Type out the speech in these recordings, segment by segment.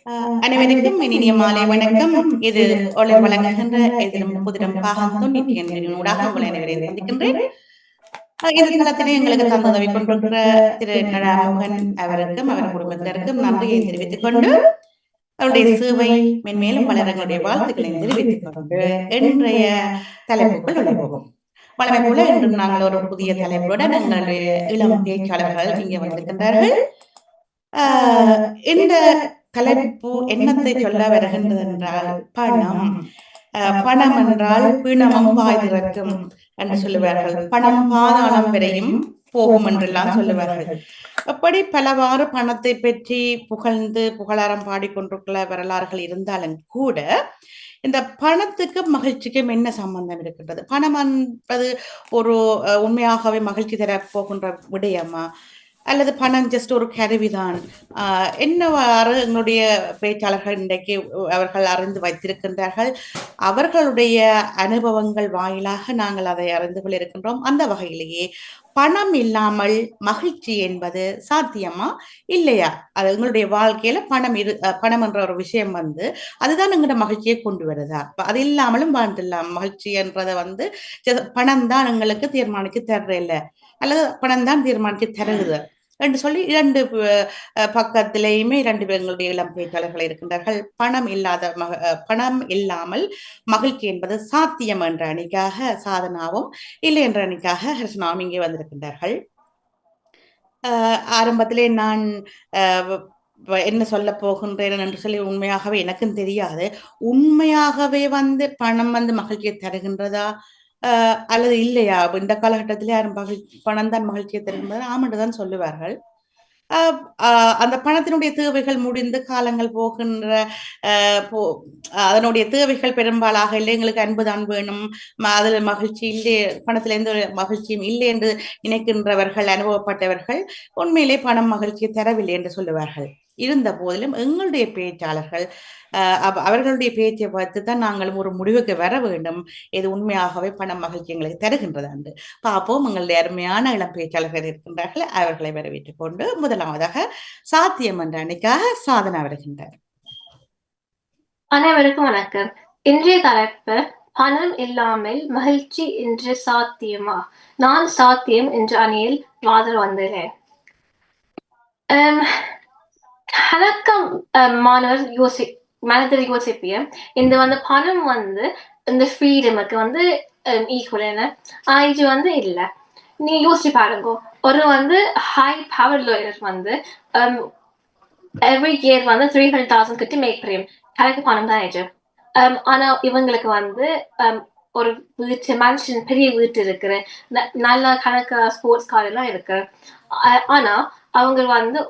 அனைவருக்கும் இனிய மாலை வணக்கம். இது ஒளிர் வழங்குகின்ற எதிரும் புதிரும் பாகம் 92 ஊடாக உங்கள் அனைவரையும் சந்திக்கின்றேன். இந்த தளத்தினை எங்களுக்கு தந்துதவி கொண்டிருக்கிற திரு கடாமோகன் அவருக்கும் அவர் குடும்பத்தினருக்கும் நன்றியை தெரிவித்துக் கொண்டு அவருடைய சேவை மென்மேலும் வளர எங்களுடைய வாழ்த்துக்களை தெரிவித்துக் கொண்டு இன்றைய தலைப்புக்குள் நுழைவோம். வழமை போல இன்றும் நாங்கள் ஒரு புதிய தலைப்புடன் எங்களுடைய இளம் பேச்சாளர்கள் இங்கே வந்திருக்கின்றார்கள். இந்த தலைப்பு என்னத்தை சொல்ல வருகின்றது என்றால் பணம். பணம் என்றால் பிணமும் வாய் திறக்கும் என்று சொல்லுவார்கள். பணம் பாதாளம் வரையும் போகும் என்றெல்லாம் சொல்லுவார்கள். அப்படி பலவாறு பணத்தை பற்றி புகழ்ந்து புகழாரம் பாடிக்கொண்டிருக்கிற வரலாறுகள் இருந்தாலும் கூட இந்த பணத்துக்கும் மகிழ்ச்சிக்கும் என்ன சம்பந்தம் இருக்கின்றது? பணம் என்பது ஒரு உண்மையாகவே மகிழ்ச்சி தர போகின்ற விடயமா, அல்லது பணம் ஜஸ்ட் ஒரு கருவிதான்? என்னவாறு எங்களுடைய பேச்சாளர்கள் இன்றைக்கு அவர்கள் அறிந்து வைத்திருக்கின்றார்கள். அவர்களுடைய அனுபவங்கள் வாயிலாக நாங்கள் அதை அறிந்து கொண்டிருக்கின்றோம். அந்த வகையிலேயே பணம் இல்லாமல் மகிழ்ச்சி என்பது சாத்தியமா இல்லையா? அது எங்களுடைய வாழ்க்கையில பணம் என்ற ஒரு விஷயம் அதுதான் எங்களோட மகிழ்ச்சியை கொண்டு வருதா? அது இல்லாமலும் வாழ்ந்துடலாம். மகிழ்ச்சி என்றதை பணம் தான் எங்களுக்கு தீர்மானித்து தர்ற இல்லை, அல்லது பணம் தான் தீர்மானித்து தருகுது என்று சொல்லி இரண்டு பக்கத்திலேயுமே இரண்டு எங்களுடைய இளம் பேச்சாளர்கள் இருக்கின்றார்கள். பணம் இல்லாமல் மகிழ்ச்சி என்பது சாத்தியம் என்ற அணிக்காக சாதனாவும், இல்லை என்ற அணிக்காக ஹர்ஷனாவும் இங்கே வந்திருக்கின்றார்கள். ஆரம்பத்திலே நான் என்ன சொல்ல போகின்றேன் என்று சொல்லி உண்மையாகவே எனக்கும் தெரியாது. உண்மையாகவே பணம் மகிழ்ச்சியை தருகின்றதா அல்லது இல்லையா? இந்த காலகட்டத்திலே யாரும் பணம் தான் மகிழ்ச்சியை தருகின்றது ஆமென்றுதான் சொல்லுவார்கள். அந்த பணத்தினுடைய தேவைகள் முடிந்து காலங்கள் போகின்ற அதனுடைய தேவைகள் பெரும்பாலாக இல்லை, எங்களுக்கு அன்புதான் வேணும், அதுல மகிழ்ச்சி இல்லை, பணத்துல எந்த மகிழ்ச்சியும் இல்லை என்று நினைக்கின்றவர்கள், அனுபவப்பட்டவர்கள் உண்மையிலே பணம் மகிழ்ச்சியை தரவில்லை என்று சொல்லுவார்கள். இருந்த போதிலும் எங்களுடைய பேச்சாளர்கள் அவர்களுடைய பேச்சை பார்த்து தான் நாங்களும் ஒரு முடிவுக்கு வர வேண்டும். இது உண்மையாகவே பணம் மகிழ்ச்சி எங்களுக்கு தருகின்றது என்று பார்ப்போம். எங்களுடைய அருமையான இளம் பேச்சாளர்கள் இருக்கின்றார்கள். அவர்களை வரவேற்றுக் கொண்டு முதலாவதாக சாத்தியம் என்ற அணிக்காக சாதனா வருகின்றார். அனைவருக்கும் வணக்கம். இன்றைய தலைப்பு பணம் இல்லாமல் மகிழ்ச்சி என்று சாத்தியமா? நான் சாத்தியம் என்ற அணியில் வாதல் வந்துள்ளேன். வணக்கம் மாணவர் மனதில் யோசிப்பிய இந்த பணம் இந்த ஃப்ரீடமுக்கு ஈக்குவல் இது இல்லை. நீ யோசிச்சு பாருங்க, ஒரு high power lawyer every year 300,000 கிட்ட மேக் பண்ணி கணக்கு பணம் தான் ஆயிடுச்சு. ஆனா இவங்களுக்கு ஒரு வீட்டு மனுஷன் பெரிய வீட்டு இருக்கு, நல்ல கணக்கு ஸ்போர்ட்ஸ் கார் எல்லாம் இருக்கு. ஆனா அவங்க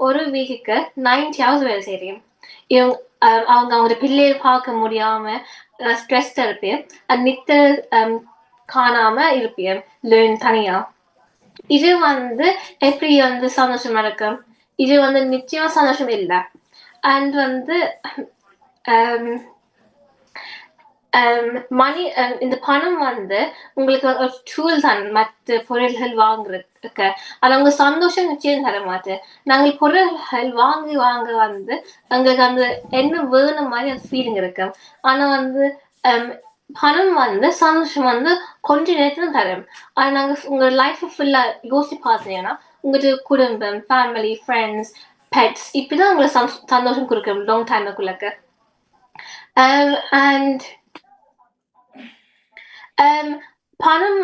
ஒரு வீக்குக்கு 90 hours வேலை செய்யும். அவங்க பிள்ளையை பார்க்க முடியாம ஸ்ட்ரெஸ் இருப்பிய, நித்த காணாம இருப்பிய லேர்ன் தனியா. இது எப்படி சந்தோஷமா இருக்கு? இது நிச்சயமா சந்தோஷம் இல்லை. அண்ட் மணி இந்த பணம் உங்களுக்கு ஒரு டூல் தான் மற்ற பொருள்கள் வாங்குறதுக்கு. அது அவங்க சந்தோஷம் நிச்சயம் தர மாட்டேன். நாங்கள் பொருள்கள் வாங்க எங்களுக்கு என்ன வேணும் மாதிரி அந்த ஃபீலிங் இருக்கு. ஆனா பணம் சந்தோஷம் கொஞ்ச நேரத்துல தரும். ஆனா நாங்க உங்க லைஃப் ஃபுல்லா யோசிச்சு பார்த்தீங்கன்னா உங்களோட குடும்பம், ஃபேமிலி, ஃப்ரெண்ட்ஸ், பெட்ஸ் இப்படிதான் உங்களுக்கு சந்தோஷம் கொடுக்கும் லாங் டைமுக்குள்ளக்கு. அண்ட் பணம்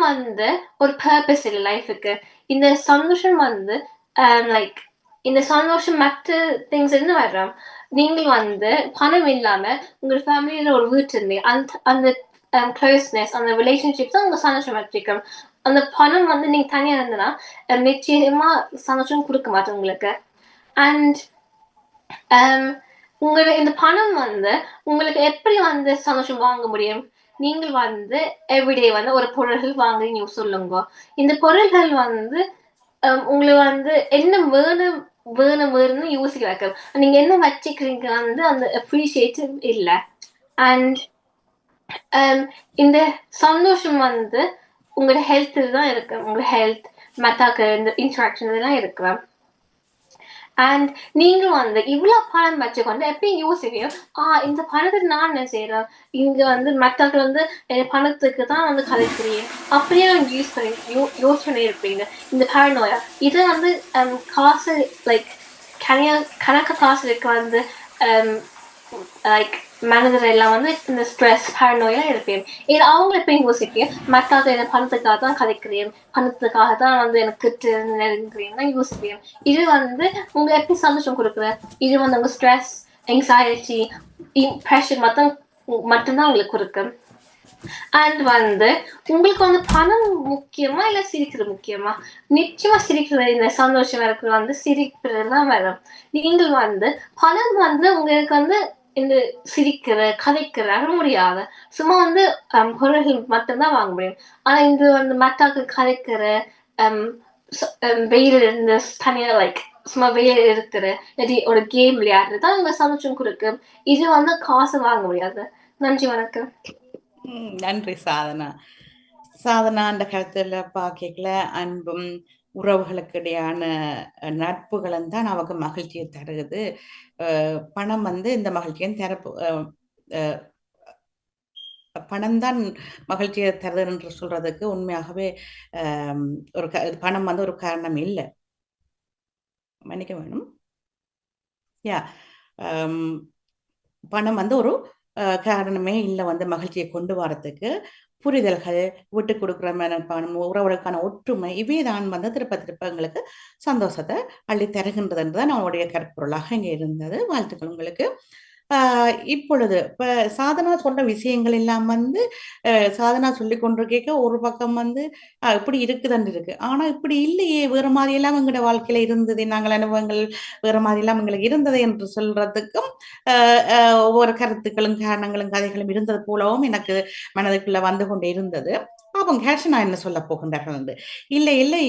ஒரு பர்பஸ் இல்லை லைஃபுக்கு. இந்த சந்தோஷம் லைக் இந்த சந்தோஷம் மற்ற திங்ஸ் என்ன வர்றோம். நீங்கள் பணம் இல்லாம உங்க ஃபேமிலியில ஒரு வீட்டு இருந்தீங்க, அந்த க்ளோஸ்னஸ், அந்த ரிலேஷன்ஷிப் தான் உங்க சந்தோஷம் வச்சிருக்கோம். அந்த பணம் நீங்க தனியா இருந்தனா நிச்சயமா சந்தோஷம் கொடுக்க மாட்டோம் உங்களுக்கு. அண்ட் உங்களோட இந்த பணம் உங்களுக்கு எப்படி சந்தோஷம் வாங்க முடியும்? நீங்கள் எவ்ரிடே ஒரு பொருள்கள் வாங்குறீங்க சொல்லுங்க. இந்த பொருள்கள் உங்களுக்கு என்ன வேணும்னு யோசிக்க வைக்க, நீங்க என்ன வச்சுக்கிறீங்க அந்த அப்ரிஷியேட்டிவ் இல்லை. அண்ட் இந்த சந்தோஷம் உங்களோட ஹெல்த் தான் இருக்கு. உங்களோட ஹெல்த் மத்தாக்க இந்த இன்ட்ராக்ஷன் இதெல்லாம் இருக்கு. அண்ட் நீங்க வந்து இவ்வளவு பணம் வச்சுக்கொண்டு எப்பயும் யோசிப்பீங்க, இந்த பணத்துக்கு நான் என்ன செய்யறேன், இங்க வந்து மற்றவர்கள் வந்து பணத்துக்கு தான் வந்து கதைக்கிறீங்க, அப்படியே யூஸ் பண்ணி யோசனை இருப்பீங்க. இந்த paranoia இது வந்து காசு லைக் கணக்கு காசு இருக்க வந்து லைக் மேனேஜர் எல்லாம் வந்து இந்த ஸ்ட்ரெஸ் paranoia இருப்பேன். இது அவங்க எப்பயும் யோசிப்பீங்க, மற்றவர்கள் என்ன பணத்துக்காக தான் கதைக்கிறேன், பணத்துக்காக தான் வந்து எனக்கு நெருங்குறீங்கன்னா யோசிப்பேன். இது வந்து உங்க எப்படி சந்தோஷம் கொடுக்குற, இது வந்து உங்க ஸ்ட்ரெஸ், anxiety, ப்ரெஷர் மட்டும்தான் உங்களுக்கு கொடுக்கும். அண்ட் வந்து உங்களுக்கு வந்து பணம் முக்கியமா இல்ல சிரிக்கிறது முக்கியமா? நிச்சயமா சிரிக்கிறது, இந்த சந்தோஷம் இருக்கிறது வந்து சிரிக்கிறது தான் வரும். நீங்கள் வந்து பணம் வந்து உங்களுக்கு வந்து இந்த சிரிக்கிற கதைக்கிற முடியாது, சும்மா வந்து பொருள்கள் மட்டும்தான் வாங்க முடியும். ஆனா இது வந்து மற்றவர்கள் கதைக்கிற வெயில் இருந்து தனியா லைக் சும்மா வெயில் இருக்கிற இல்லாட்டி ஒரு கேம் விளையாடுறது தான் உங்க சந்தோஷம் கொடுக்கும். இது வந்து காசு வாங்க முடியாது. நன்றி, வணக்கம். நன்றி சாதனா. சாதனா அந்த கருத்துல பாக்கல அன்பும் உறவுகளுக்கு இடையான நட்புகளும் தான் நமக்கு மகிழ்ச்சியை தருகிறது. பணம் வந்து இந்த மகிழ்ச்சியை பணம் தான் மகிழ்ச்சியை தருது என்று சொல்றதுக்கு உண்மையாகவே ஒரு பணம் வந்து ஒரு காரணம் இல்லை, மன்னிக்க வேணும். யா பணம் வந்து ஒரு காரணமே இல்லை வந்து மகிழ்ச்சியை கொண்டு வரத்துக்கு. புரிதல்கள், விட்டு கொடுக்குற மனப்பான்மை, உறவுகளுக்கான ஒற்றுமை, இவை தான் வந்து திருப்ப திருப்ப எங்களுக்கு சந்தோஷத்தை அள்ளி தருகின்றது என்றுதான் நம்முடைய கருப்பொருளாக இங்கே இருந்தது. வாழ்த்துக்கள் உங்களுக்கு. இப்பொழுது இப்ப சாதனா சொன்ன விஷயங்கள் எல்லாம் வந்து சாதனா சொல்லி கொண்டு கேட்க ஒரு பக்கம் வந்து இப்படி இருக்குதுன்னு இருக்கு. ஆனா இப்படி இல்லையே, வேற மாதிரி எல்லாம் எங்களோட வாழ்க்கையில இருந்தது, நாங்கள் அனுபவங்கள் வேற மாதிரி எல்லாம் எங்களுக்கு இருந்தது என்று சொல்றதுக்கும் ஒவ்வொரு கருத்துக்களும் காரணங்களும் கதைகளும் இருந்தது போலவும் எனக்கு மனதுக்குள்ள வந்து கொண்டே இருந்தது. பாப்போம் ஹர்ஷனா என்ன சொல்ல போகின்றார்கள் என்று. இல்லை இல்லை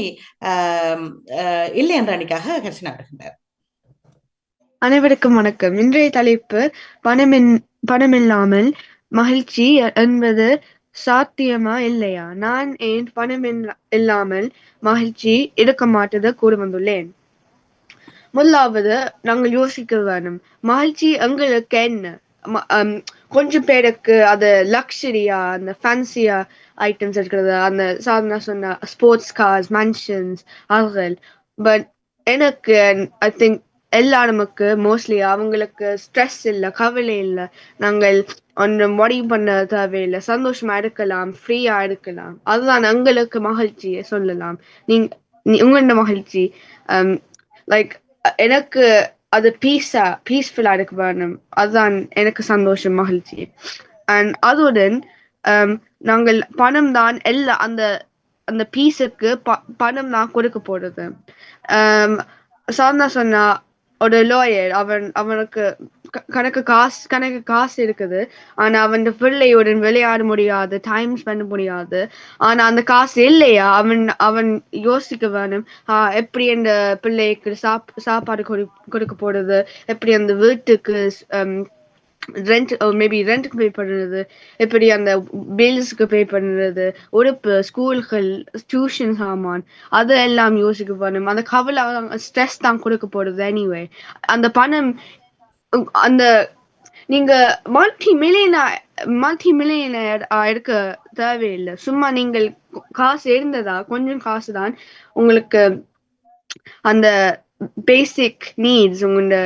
இல்லை என்ற அணிக்காக ஹர்ஷனா வருகின்றார். அனைவருக்கும் வணக்கம். இன்றைய தலைப்பு பணமில்லாமல் மகிழ்ச்சி என்பது சாத்தியமா இல்லையா? நான் ஏன் பணம் இல்லாமல் மகிழ்ச்சி இருக்க மாட்டது கூற வந்துள்ளேன். முதலாவது நாங்கள் யோசிக்க வேணும், மகிழ்ச்சி எங்களுக்கு என்ன? கொஞ்சம் பேருக்கு அது லக்ஸரியா, அந்த ஃபேன்சியா ஐட்டம்ஸ் இருக்கிறது, அந்த சாதனா சொன்ன ஸ்போர்ட்ஸ் கார்ஸ், மேன்ஷன்ஸ், அதுகள். பட் எனக்கு ஐ திங்க் எல்லாருமுக்கு மோஸ்ட்லி அவங்களுக்கு ஸ்ட்ரெஸ் இல்லை, கவலை இல்லை, நாங்கள் ஒன்றும் முடிவு பண்ண தேவையில்லை, சந்தோஷமா இருக்கலாம், ஃப்ரீயா இருக்கலாம். அதுதான் எங்களுக்கு மகிழ்ச்சியை சொல்லலாம். உங்களோட மகிழ்ச்சி லைக் எனக்கு அது பீஸ்ஃபுல்லா இருக்க வேணும், அதுதான் எனக்கு சந்தோஷம், மகிழ்ச்சி. அண்ட் அதுடன் நாங்கள் பணம் தான் எல்லாம் அந்த அந்த பீஸுக்கு பணம் தான் கொடுக்க போறது. சாதனா சொன்னா ஒரு லாயர், அவனுக்கு கணக்கு காசு இருக்குது, ஆனா அவன் பிள்ளையுடன் விளையாட முடியாது, டைம் ஸ்பெண்ட் முடியாது. ஆனா அந்த காசு இல்லையா, அவன் யோசிக்க வேணும், எப்படி அந்த பிள்ளைக்கு சாப்பாடு கொடுக்க போறது, எப்படி அந்த வீட்டுக்கு ரெண்ட் ரெண்ட்டுக்கு பே பண்ணுறது, எப்படி அந்த பில்ஸ்க்கு பே பண்ணுறது, உறுப்பு, ஸ்கூல்கள், டியூஷன் சாமான், அது எல்லாம் யோசிக்க வேணும். அந்த கவலை ஸ்ட்ரெஸ் தான் கொடுக்க போறது. எனிவே அந்த பணம் அந்த நீங்க மல்டி மில்லியனர் எடுக்க தேவையில்லை. சும்மா நீங்கள் காசு இருந்ததா, கொஞ்சம் காசு தான் உங்களுக்கு அந்த பேசிக் நீட்ஸ், உங்களோட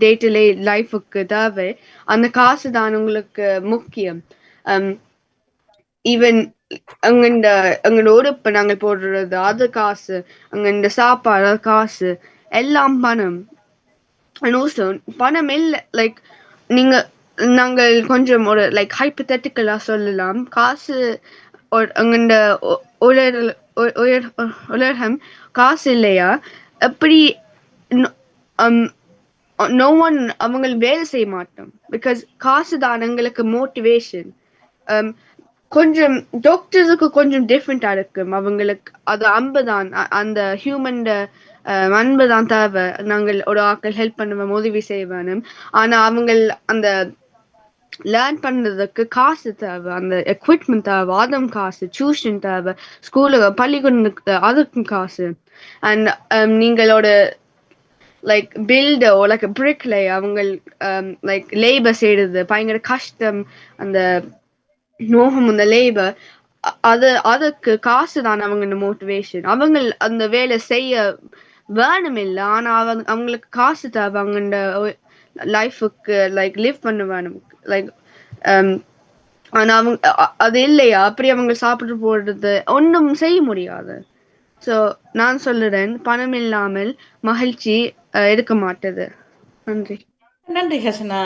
டே டு டே லைஃபுக்கு தேவை. அந்த காசு தான் உங்களுக்கு முக்கியம். ஈவன் எங்களோட உறுப்பு நாங்கள் போடுறது அது காசு, அங்க சாப்பாடு காசு, எல்லாம் பணம். பணம் இல்லை லைக் நாங்கள் கொஞ்சம் ஒரு லைக் ஹைப்போதெட்டிக்கலா சொல்லலாம், காசு அங்க உலகம் காசு இல்லையா, எப்படி no one அவங்க வேலை செய்ய மாட்டோம். பிகாஸ் காசு தான் எங்களுக்கு மோட்டிவேஷன். கொஞ்சம் டாக்டர்ஸுக்கு கொஞ்சம் டிஃப்ரெண்டா இருக்கும், அவங்களுக்கு அது அன்பு தான், அந்த ஹியூமன் அன்பு தான் தேவை. நாங்கள் ஒரு ஆக்கள் ஹெல்ப் பண்ணுவோம், உதவி செய்ய வேணும். ஆனா அவங்க அந்த லேர்ன் பண்றதுக்கு காசு தேவை, அந்த எக்யூப்மெண்ட் தேவை, அதுவும் காசு, டியூஷன் தேவை, ஸ்கூலுக்கு பள்ளிக்கூடத்துக்கு அதுக்கும் காசு. அண்ட் நீங்களோட லைக் பில்டோ லைக் பிரிக்ல அவங்க லைக் லேபர் செய்யறது பயங்கர கஷ்டம், அந்த நோகம், அந்த லேபர், அதுக்கு காசு தான் அவங்க மோட்டிவேஷன். அவங்க அந்த வேலை செய்ய வேணும் இல்ல, ஆனா அவங்களுக்கு காசு தேவை அவங்க லைஃபுக்கு லைக் லிவ் பண்ண வேணும். லைக் ஆனா அவங்க அது இல்லையா, அப்படி அவங்க சாப்பிட்டு போடுறது ஒன்றும் செய்ய முடியாது. ஸோ நான் சொல்லுறேன், பணம் இல்லாமல் மகிழ்ச்சி இருக்க மாட்டது. நன்றி. நன்றி ஹர்ஷனா.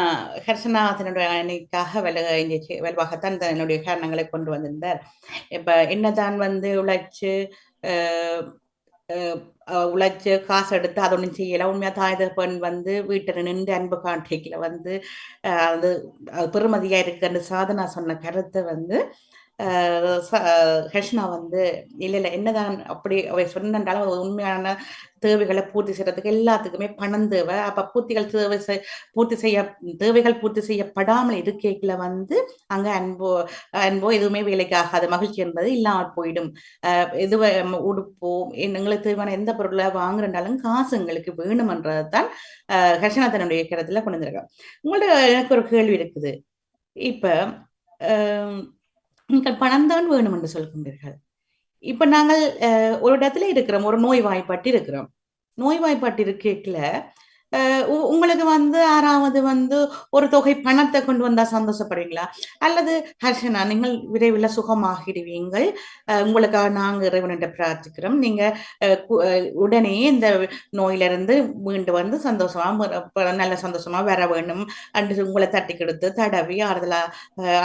ஹர்ஷனா தன்னுடைய அன்னைக்காக வலுவாகத்தான் தன்னுடைய காரணங்களை கொண்டு வந்திருந்தார். இப்ப என்னதான் உழைச்சு உழைச்சு காசு எடுத்து அதை ஒன்றும் செய்யலை. உண்மையா தாய் தகப்பன் வீட்டில் நின்று அன்பு காட்டிக்கல அது பெருமதியா இருக்குன்னு சாதனா சொன்ன கருத்தை ஹர்ஷனா இல்லை என்னதான் அப்படி அவை சொன்னாலும் உண்மையான தேவைகளை பூர்த்தி செய்யறதுக்கு எல்லாத்துக்குமே பணம் தேவை. அப்ப தேவைகள் பூர்த்தி செய்யப்படாமல் இருக்கைகளை அங்க அன்போ எதுவுமே வேலைக்கு ஆகாது, மகிழ்ச்சி என்பது இல்லாமல் போயிடும். எதுவை உடுப்போ எங்களுக்கு தேவையான எந்த பொருளை வாங்குறனாலும் காசு எங்களுக்கு வேணும்ன்றதான் ஹர்ஷனா தன்னுடைய கருத்துல கொண்டு வந்திருக்கேன். உங்கள்ட்ட எனக்கு ஒரு கேள்வி இருக்குது. இப்ப நீங்கள் பணம் தான் வேணும் என்று சொல்கின்றீர்கள். இப்ப நாங்கள் ஒரு இடத்துல இருக்கிறோம், ஒரு நோய்வாய்ப்பட்டு இருக்கிறோம். நோய்வாய்ப்பட்டு இருக்கல உங்களுக்கு யாராவது ஒரு தொகை பணத்தை கொண்டு வந்தா சந்தோஷப்படுவீங்களா? அல்லது ஹர்ஷனா நீங்கள் விரைவில் சுகமாகிடுவீங்கள், உங்களுக்காக நாங்க இறைவனிட்ட பிரார்த்திக்கிறோம், நீங்க உடனே இந்த நோயிலிருந்து மீண்டு சந்தோஷமா நல்ல சந்தோஷமா வர வேண்டும் அன்று உங்களை தட்டி கொடுத்து தடவி ஆறுதலா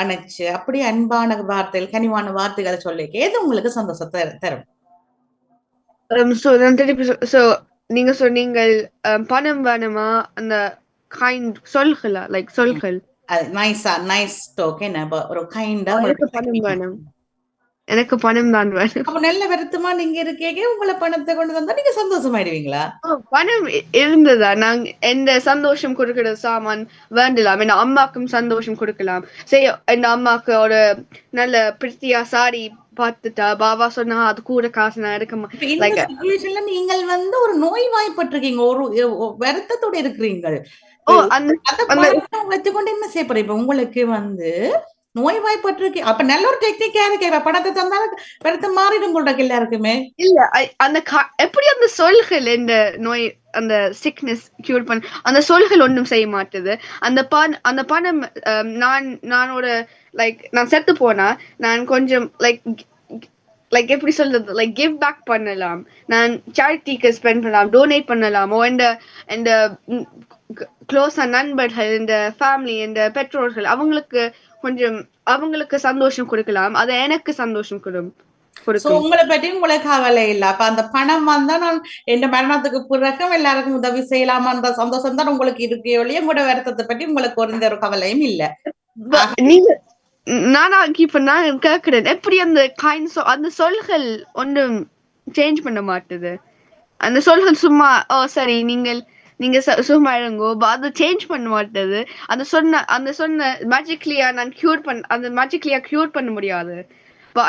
அணைச்சு அப்படி அன்பான வார்த்தைகள், கனிவான வார்த்தைகளை சொல்லி ஏது உங்களுக்கு சந்தோஷத்தை தரும்? நீங்க சொன்னீங்கள் பணம் வேணுமா, அந்த கைண்ட் சொல்களா, லைக் சொல்கள் நைஸ் டோக், என்ன ஒரு கைண்டா பணம் வேணும், எனக்கு பணம் தான் வேணும். அப்ப நல்ல வருத்தமா நீங்க இருக்கீங்க, உங்களை பணத்தை கொண்டு வந்தா நீங்க சந்தோஷமாயிடுவீங்களா? பணம் இருந்ததா நாங்க எந்த சந்தோஷம் கொடுக்கிற சாமான் வேண்டலாம், என் அம்மாக்கும் சந்தோஷம் கொடுக்கலாம். என் அம்மாக்கு ஒரு நல்ல பிரித்தியா சாரி பார்த்துட்டா பாபா சொன்னா அது கூட காசு நான் எடுக்க மாட்டேன். நீங்கள் ஒரு நோய்வாய்ப்பட்டிருக்கீங்க, ஒரு வருத்தத்தோட இருக்கிறீங்க, வச்சுக்கொண்டு என்ன செய்ய போறீங்க? உங்களுக்கு நோய்வாய்ப்பட்டிருக்கு, அப்ப நல்ல ஒரு டெக்னிக்கா இருக்கு, பணத்தை தந்தாலும் வருத்தம் மாறிடும் உங்களுக்கு எல்லாருக்குமே. இல்ல அந்த எப்படி அந்த சொல்கள் இந்த நோய் அந்த சிக்னஸ் கியூர் பண்ண அந்த சொல்கள் ஒன்றும் செய்ய மாட்டுது. அந்த பணம் நான் ஒரு லைக் நான் செத்து போனா நான் கொஞ்சம் லைக் எப்படி சொல்றது, லைக் கிவ் பேக் பண்ணலாம், நான் சேரிட்டிக்கு ஸ்பெண்ட் பண்ணலாம், டொனேட் பண்ணலாம், இந்த க்ளோஸ் நண்பர்கள், இந்த ஃபேமிலி, இந்த பெற்றோர்கள் அவங்களுக்கு சந்தோஷம் கொடுக்கலாம், அது எனக்கு சந்தோஷம் கொடுக்கும். உங்களை பற்றி உங்களுக்கு கவலை இல்ல, அப்ப அந்த பணம் நான் என் மரணத்துக்கு பிறகும் எல்லாருக்கும் உதவி செய்யலாமான்ற சந்தோஷம் தான் உங்களுக்கு இருக்கே ஒழிய உங்களோட வருத்தத்தை பற்றி உங்களுக்கு ஒரு கவலையும் இல்ல. இப்ப நான் கேக்குறேன், எப்படி அந்த சொல்கள் ஒன்றும் சேஞ்ச் பண்ண மாட்டுது, அந்த சொல்கள் சும்மா சரி நீங்க சும்மா இருங்கோ, அது சேஞ்ச் பண்ண மாட்டது. அந்த சொன்ன மேஜிக்லியா நான் கியூர் பண்ண முடியாது.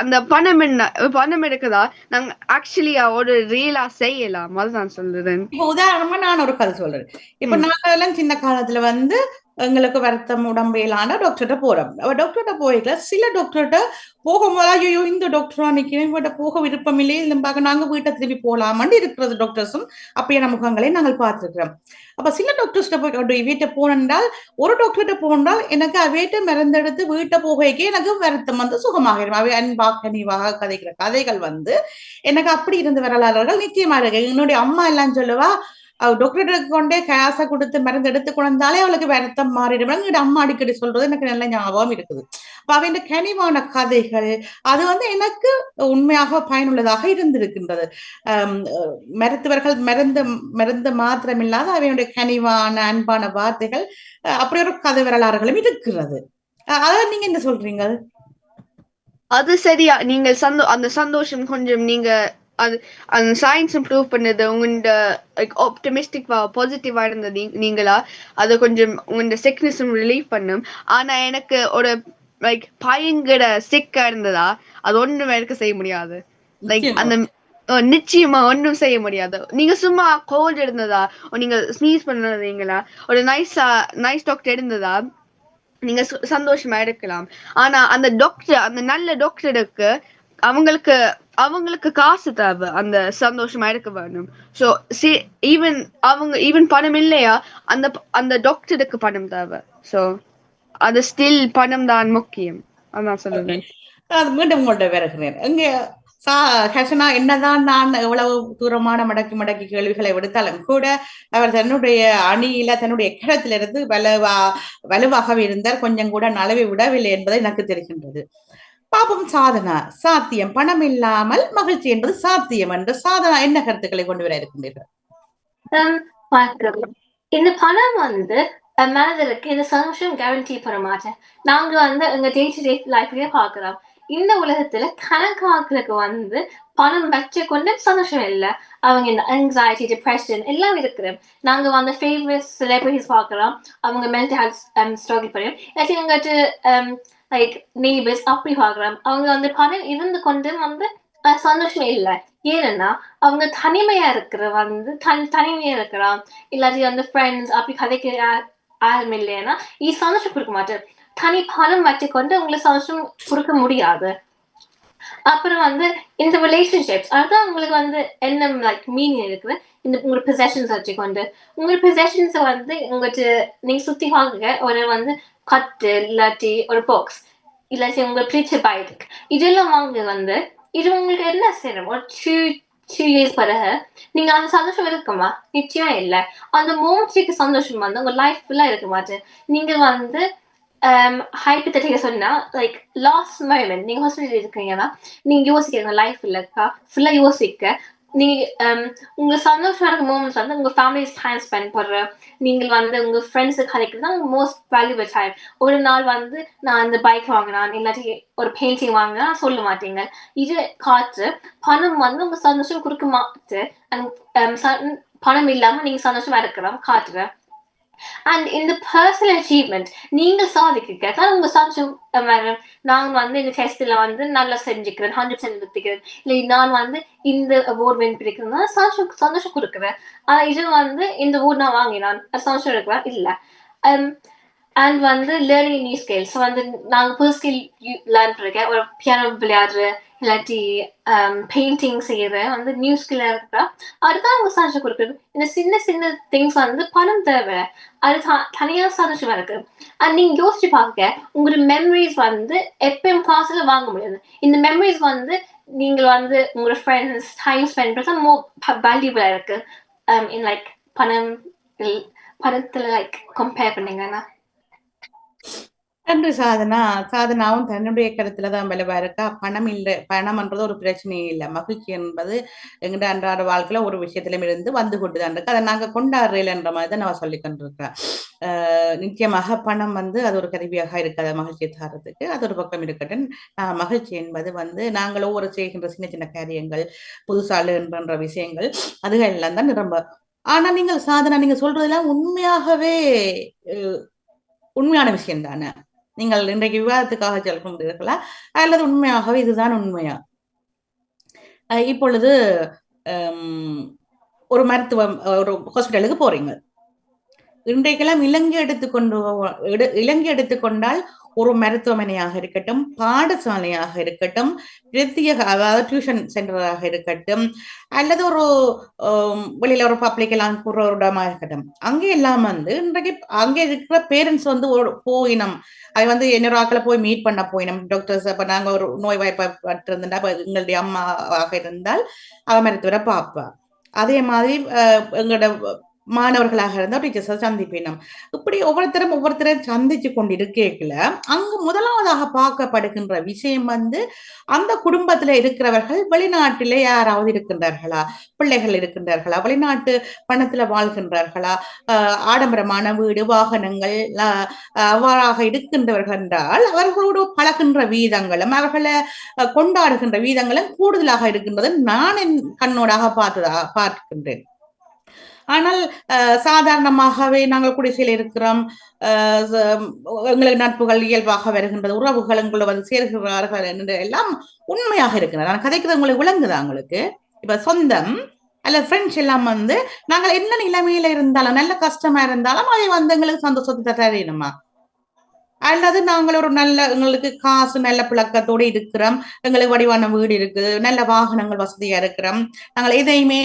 அந்த பணம் எடுக்கதா நாங்க ஆக்சுவலியா ஒரு ரியலா செய்யலாம், அதுதான் சொல்றேன். இப்ப உதாரணமா நான் ஒரு கதை சொல்றேன். இப்ப நாங்க எல்லாம் சின்ன காலத்துல எங்களுக்கு வருத்தம் உடம்பையிலான டாக்டர்கிட்ட போறோம். டாக்டர்கிட்ட போய்க்கல, சில டாக்டர்கிட்ட போகும்போது ஐயோ இந்த டாக்டரா நிக்கிறேன், போக விருப்பம் இல்லையே, இல்லைம்பாக்க நாங்க வீட்டை திரும்பி போலாமான்னு இருக்கிறது டாக்டர்ஸும் அப்படியான முகங்களை நாங்கள் பார்த்துருக்கிறோம். அப்ப சில டாக்டர்ஸ்ட போய் வீட்டை போனால், ஒரு டாக்டர்கிட்ட போனால் எனக்கு அவையிட்ட மருந்தெடுத்து வீட்டை போகைக்கே எனக்கு வருத்தம் சுகமாகிடும். அவை அன்பா கனிவாக கதைக்கிற கதைகள் எனக்கு அப்படி இருந்து வரலாறுகள் நிச்சயமா இருக்கு. என்னுடைய அம்மா எல்லாம் சொல்லுவா, டாக்டருக்கு கொண்டே காசை கொடுத்து மருந்து எடுத்து கொண்டாலே அவளுக்கு வருத்தம் மாறிடும். அம்மா அடிக்கடி சொல்றது எனக்கு நல்ல ஞாபகம் இருக்குது. அப்ப அவை கனிவான கதைகள் அது எனக்கு உண்மையாக பயனுள்ளதாக இருந்திருக்கின்றது. மருத்துவர்கள் மருந்து மாத்திரமில்லாத அவையுடைய கனிவான அன்பான வார்த்தைகள் அப்படி ஒரு கதை வரலாறுகளும் இருக்கிறது. அதான் நீங்க என்ன சொல்றீங்க? அது சரியா, நீங்க அந்த சந்தோஷம் கொஞ்சம் நீங்க அந்த சயின்ஸ் இம்ப்ரூவ் பண்ணது உங்களோட ஆப்டிமிஸ்டிக் பாசிட்டிவா இருந்தது நீங்களா, அது கொஞ்சம் உங்களோட சிக்னஸும் ரிலீவ் பண்ணும். ஆனா எனக்கு ஒரு லைக் பயங்கர சிக்கா இருந்ததா அது ஒண்ணுமே எனக்கு செய்ய முடியாது. லைக் அந்த நிச்சயமா ஒன்றும் செய்ய முடியாது. நீங்க சும்மா கோல்ட் இருந்ததா, நீங்க ஸ்னீஸ் பண்ணீங்களா, ஒரு நைஸ் டாக்டர் இருந்ததா, நீங்க சந்தோஷமா இருக்கலாம். ஆனா அந்த டாக்டர், அந்த நல்ல டாக்டருக்கு அவங்களுக்கு அவங்களுக்கு காசு தேவை அந்த சந்தோஷமா இருக்க வேணும். ஸோ ஈவன் பணம் இல்லையா, அந்த அந்த டாக்டருக்கு பணம் தேவை. ஸோ அது ஸ்டில் பணம் தான் முக்கியம். அதான் சொல்லுவேன். அது மீண்டும் உங்கள்ட்ட வருகிறேன். இங்கே ஹர்ஷனா என்னதான் நான் எவ்வளவு தூரமான மடக்கி மடக்கி கேள்விகளை விடுத்தாலும் கூட அவர் தன்னுடைய அணியில தன்னுடைய கிடத்திலிருந்து வலுவாகவே இருந்தார். கொஞ்சம் கூட நழுவி விடவில்லை என்பதை எனக்கு தெரிகின்றது. பாப்பம் சாதனா சாத்தியம், பணம் இல்லாமல் மகிழ்ச்சி என்பது சாத்தியம் என்று சாதனா என்ன கருத்துக்களை கொண்டு வர இருக்கின்றீர்கள்? இந்த பணம் வந்து மனதிற்கு இந்த சந்தோஷம் கேரண்டி பண்ண மாட்டேன். நாங்க வந்து எங்க டே டு டே லைஃப்லயே பாக்குறோம். இந்த உலகத்துல கணக்காக்களுக்கு வந்து பணம் வச்சு கொண்டு சந்தோஷம் இல்லை. அவங்க இந்த ஆங்ஸைட்டி, டிப்ரெஷன் எல்லாம் இருக்கிறோம். நாங்க வந்து ஃபேமஸ் செலிபிரிட்டிஸ் பார்க்கலாம், அவங்க மென்டல் ஹெல்த் ஸ்ட்ரகிள் பண்ணி இல்லாட்டி எங்கிட்ட லைக் நெய்பர்ஸ் அப்படி பார்க்கலாம். அவங்க வந்து பணம் இருந்து கொண்டு வந்து சந்தோஷம் இல்லை. ஏன்னா அவங்க தனிமையா இருக்கிற வந்து தனிமையா இருக்கிறான், இல்லாட்டி வந்து ஃப்ரெண்ட்ஸ் அப்படி கதைக்கு யாரும் இல்லைன்னா இது சந்தோஷம் கொடுக்க மாட்டேன். தனி பணம் வச்சுக்கொண்டு உங்களுக்கு சந்தோஷம் கொடுக்க முடியாது. அப்புறம் வந்து இந்த ரிலேஷன்ஷிப்ஸ் அதுதான் உங்களுக்கு வந்து என்ன லைக் மீனிங் இருக்குது. இந்த உங்களோட பொசஷன்ஸ் வச்சுக்கொண்டு உங்களோட பொசஷன்ஸை வந்து உங்களுக்கு நீங்க சுத்தி வாங்க ஒரு வந்து கட்டு இல்லாட்டி ஒரு பாக்ஸ் இல்லாட்டி உங்களுக்கு பிடிச்ச பைக் இதெல்லாம் வாங்க வந்து இது உங்களுக்கு என்ன செய்யணும். ஒரு 2 years பிறகு நீங்க அந்த சந்தோஷம் இருக்குமா? நிச்சயம் இல்லை. அந்த மோமெண்ட்ஸுக்கு சந்தோஷம் வந்து உங்க லைஃப் ஃபுல்லா இருக்க மாட்டேன். நீங்க வந்து ஹைப்போதெட்டிக்கா சொன்னா லைக் லாஸ்ட் மொமெண்ட் நீங்க ஹாஸ்பிட்டல் இருக்கீங்கன்னா நீங்க யோசிக்கிறீங்க லைஃப் இல்லக்கா ஃபுல்லா யோசிக்க நீங்க உங்க சந்தோஷமா இருக்க மூமெண்ட்ஸ் வந்து உங்க ஃபேமிலி டைம் ஸ்பெண்ட் பண்ற, நீங்கள் வந்து உங்க ஃப்ரெண்ட்ஸுக்கு கலைக்கிறது தான் மோஸ்ட் வேல்யூபிள் டைம். ஒரு நாள் வந்து நான் இந்த பைக் வாங்கினான் இல்லாட்டி ஒரு பெயிண்டிங் வாங்கினா சொல்ல மாட்டீங்க. இது காற்று பணம் வந்து உங்க சந்தோஷம் கொடுக்க மாட்டு. பணம் இல்லாம நீங்க சந்தோஷமா இருக்கலாம் காட்டுற. அண்ட் இந்த பர்சனல் அச்சீவ்மெண்ட் நீங்க சாதிக்க தான் உங்க சந்தோஷம். நான் வந்து இந்த டெஸ்ட்ல வந்து நல்லா செஞ்சுக்கிறேன், 100% எடுத்துக்கிறேன், இல்லை நான் வந்து இந்த அவார்ட் வின் பிடிக்கிறேன்னா சந்தோஷம் கொடுக்குறேன். ஆனா இது வந்து இந்த அவார்ட் நான் வாங்கினான் சந்தோஷம் இருக்கிறேன் இல்லை. அண்ட் வந்து லேர்னிங் நியூ ஸ்கில்ஸ் வந்து நாங்கள் புது ஸ்கில் லேர்ன் பண்ணிருக்கேன். ஒரு பியானோ விளையாடுற இல்லாட்டி பெயிண்டிங் செய்யற வந்து நியூ ஸ்கில் இருக்கிறா அதுதான் அவங்க சந்தோஷம் கொடுக்குறது. இந்த சின்ன சின்ன திங்ஸ் வந்து பணம் தேவை, அது தனியா சந்தோஷமா இருக்கு. அண்ட் நீங்க யோசிச்சு பார்க்க உங்களோட மெமரிஸ் வந்து எப்பயும் காசுல வாங்க முடியாது. இந்த மெமரிஸ் வந்து நீங்க வந்து உங்களோட ஃப்ரெண்ட்ஸ் டைம் ஸ்பெண்ட் பண்ணா மோர் வேல்யூபிளா இருக்கு. இன் லைக் பணத்துல லைக் கம்பேர் பண்ணீங்கன்னா. நன்றி சாதனா. சாதனாவும் தன்னுடைய கருத்துல தான் வலுவா இருக்கா. பணம் இல்லை, பணம்ன்றது ஒரு பிரச்சனையே இல்லை. மகிழ்ச்சி என்பது எங்கிட்ட அன்றாட வாழ்க்கையில ஒரு விஷயத்திலும் இருந்து வந்து கொண்டுதான் இருக்கு. அதை நாங்க கொண்டாடுறேன்ற மாதிரி தான் நான் சொல்லி கொண்டிருக்கேன். நிச்சயமாக பணம் வந்து அது ஒரு கருவியாக இருக்காது மகிழ்ச்சியை தரத்துக்கு. அது ஒரு பக்கம் இருக்கட்டும். மகிழ்ச்சி என்பது வந்து நாங்கள் ஒவ்வொரு செய்கின்ற சின்ன சின்ன காரியங்கள், புதுசாலு என்ற விஷயங்கள் அதுகள் எல்லாம் தான் நிரம்ப. ஆனா நீங்கள் சாதனா நீங்க சொல்றதெல்லாம் உண்மையாகவே உண்மையான விஷயம் தானே? நீங்கள் இன்றைக்கு விவாதத்துக்காக சொல்ல முடியுங்களா அல்லது உண்மையாகவே இதுதான் உண்மையா? இப்பொழுது ஒரு மருத்துவம் ஒரு ஹாஸ்பிட்டலுக்கு போறீங்க. இன்றைக்கெல்லாம் இலங்கை எடுத்துக்கொண்டால் ஒரு மருத்துவமனையாக இருக்கட்டும், பாடசாலையாக இருக்கட்டும், பிரத்யேக அதாவது டியூஷன் சென்டராக இருக்கட்டும், அல்லது ஒரு வெளியில ஒரு பப்ளிக் எல்லாம் கூற ஒரு இடமா இருக்கட்டும், அங்கே எல்லாம் வந்து இன்றைக்கு அங்கே இருக்கிற பேரண்ட்ஸ் வந்து போயினம் அதை வந்து இன்னொரு ஆக்களை போய் மீட் பண்ண போயினோம் டாக்டர்ஸ். அப்ப நாங்க ஒரு நோய் வாய்ப்பட்டிருந்தா எங்களுடைய அம்மாவாக இருந்தால் அவ மருத்துவரை பார்ப்பா. அதே மாதிரி எங்களோட மாணவர்களாக இருந்தால் டீச்சர்ஸை சந்திப்பினோம். இப்படி ஒவ்வொருத்தரும் சந்திச்சு கொண்டு இருக்கேக்கல அங்கு முதலாவதாக பார்க்கப்படுகின்ற விஷயம் வந்து அந்த குடும்பத்துல இருக்கிறவர்கள் வெளிநாட்டிலே யாராவது இருக்கின்றார்களா, பிள்ளைகள் இருக்கின்றார்களா, வெளிநாட்டு பணத்துல வாழ்கின்றார்களா, ஆடம்பரமான வீடு வாகனங்கள் அவ்வாறாக இருக்கின்றவர்கள் என்றால் அவர்களோடு பழகின்ற வீதங்களும் அவர்களை கொண்டாடுகின்ற வீதங்களும் கூடுதலாக இருக்கின்றது நான் என் கண்ணோடாக பார்க்கின்றேன். ஆனால் சாதாரணமாகவே நாங்கள் குடிசையில் இருக்கிறோம், எங்களுக்கு நட்புகள் இயல்பாக வருகின்றது, உறவுகள் உங்களை வந்து சேர்கிறார்கள் என்று எல்லாம் உண்மையாக இருக்கிறது. நான் கதைக்கிறது உங்களுக்கு விளங்குதா உங்களுக்கு? இப்ப சொந்தம் அல்ல ஃப்ரெண்ட்ஸ் எல்லாம் வந்து நாங்கள் என்ன நிலைமையில இருந்தாலும் நல்ல கஷ்டமா இருந்தாலும் அதை வந்து எங்களுக்கு சந்தோஷத்தை தரணுமா, அல்லது நாங்கள் ஒரு நல்ல எங்களுக்கு காசு நல்ல புழக்கத்தோடு இருக்கிறோம், எங்களுக்கு வடிவான வீடு இருக்குது, நல்ல வாகனங்கள் வசதியா இருக்கிறோம், நாங்கள் எதையுமே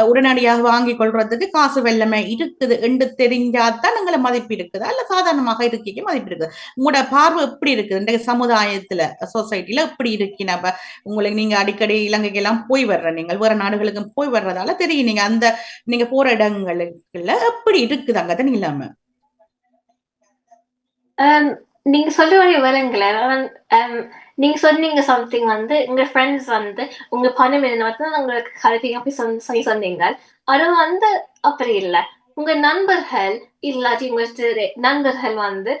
உடனடியாக வாங்கி கொள்றதுக்கு காசு வெள்ளமே இருக்குது என்று தெரிஞ்சாதான் எங்களை மதிப்பு இருக்குது, அல்ல சாதாரணமாக இருக்கைக்கு மதிப்பு இருக்குது. உங்களோட பார்வை எப்படி இருக்குது இந்த சமுதாயத்துல சொசைட்டில எப்படி இருக்கு? நம்ம உங்களுக்கு நீங்க அடிக்கடி இலங்கைக்கு எல்லாம் போய் வர்ற, நீங்கள் வேற நாடுகளுக்கும் போய் வர்றதால தெரியும் நீங்க அந்த நீங்க போற இடங்களுக்குள்ள எப்படி இருக்குது அங்கதான் இல்லாம. நீங்க சொல்ற மாதிரி விலங்குல நீங்க சொன்னீங்க சம்திங் வந்து உங்க ஃப்ரெண்ட்ஸ் வந்து உங்க பணம் என்ன வந்து உங்களுக்கு கல்விங்க அப்படி சொல்லி சொன்னீங்க. அது வந்து அப்படி இல்லை. உங்க நண்பர்கள் இல்லாட்டி உங்க நண்பர்கள் வந்து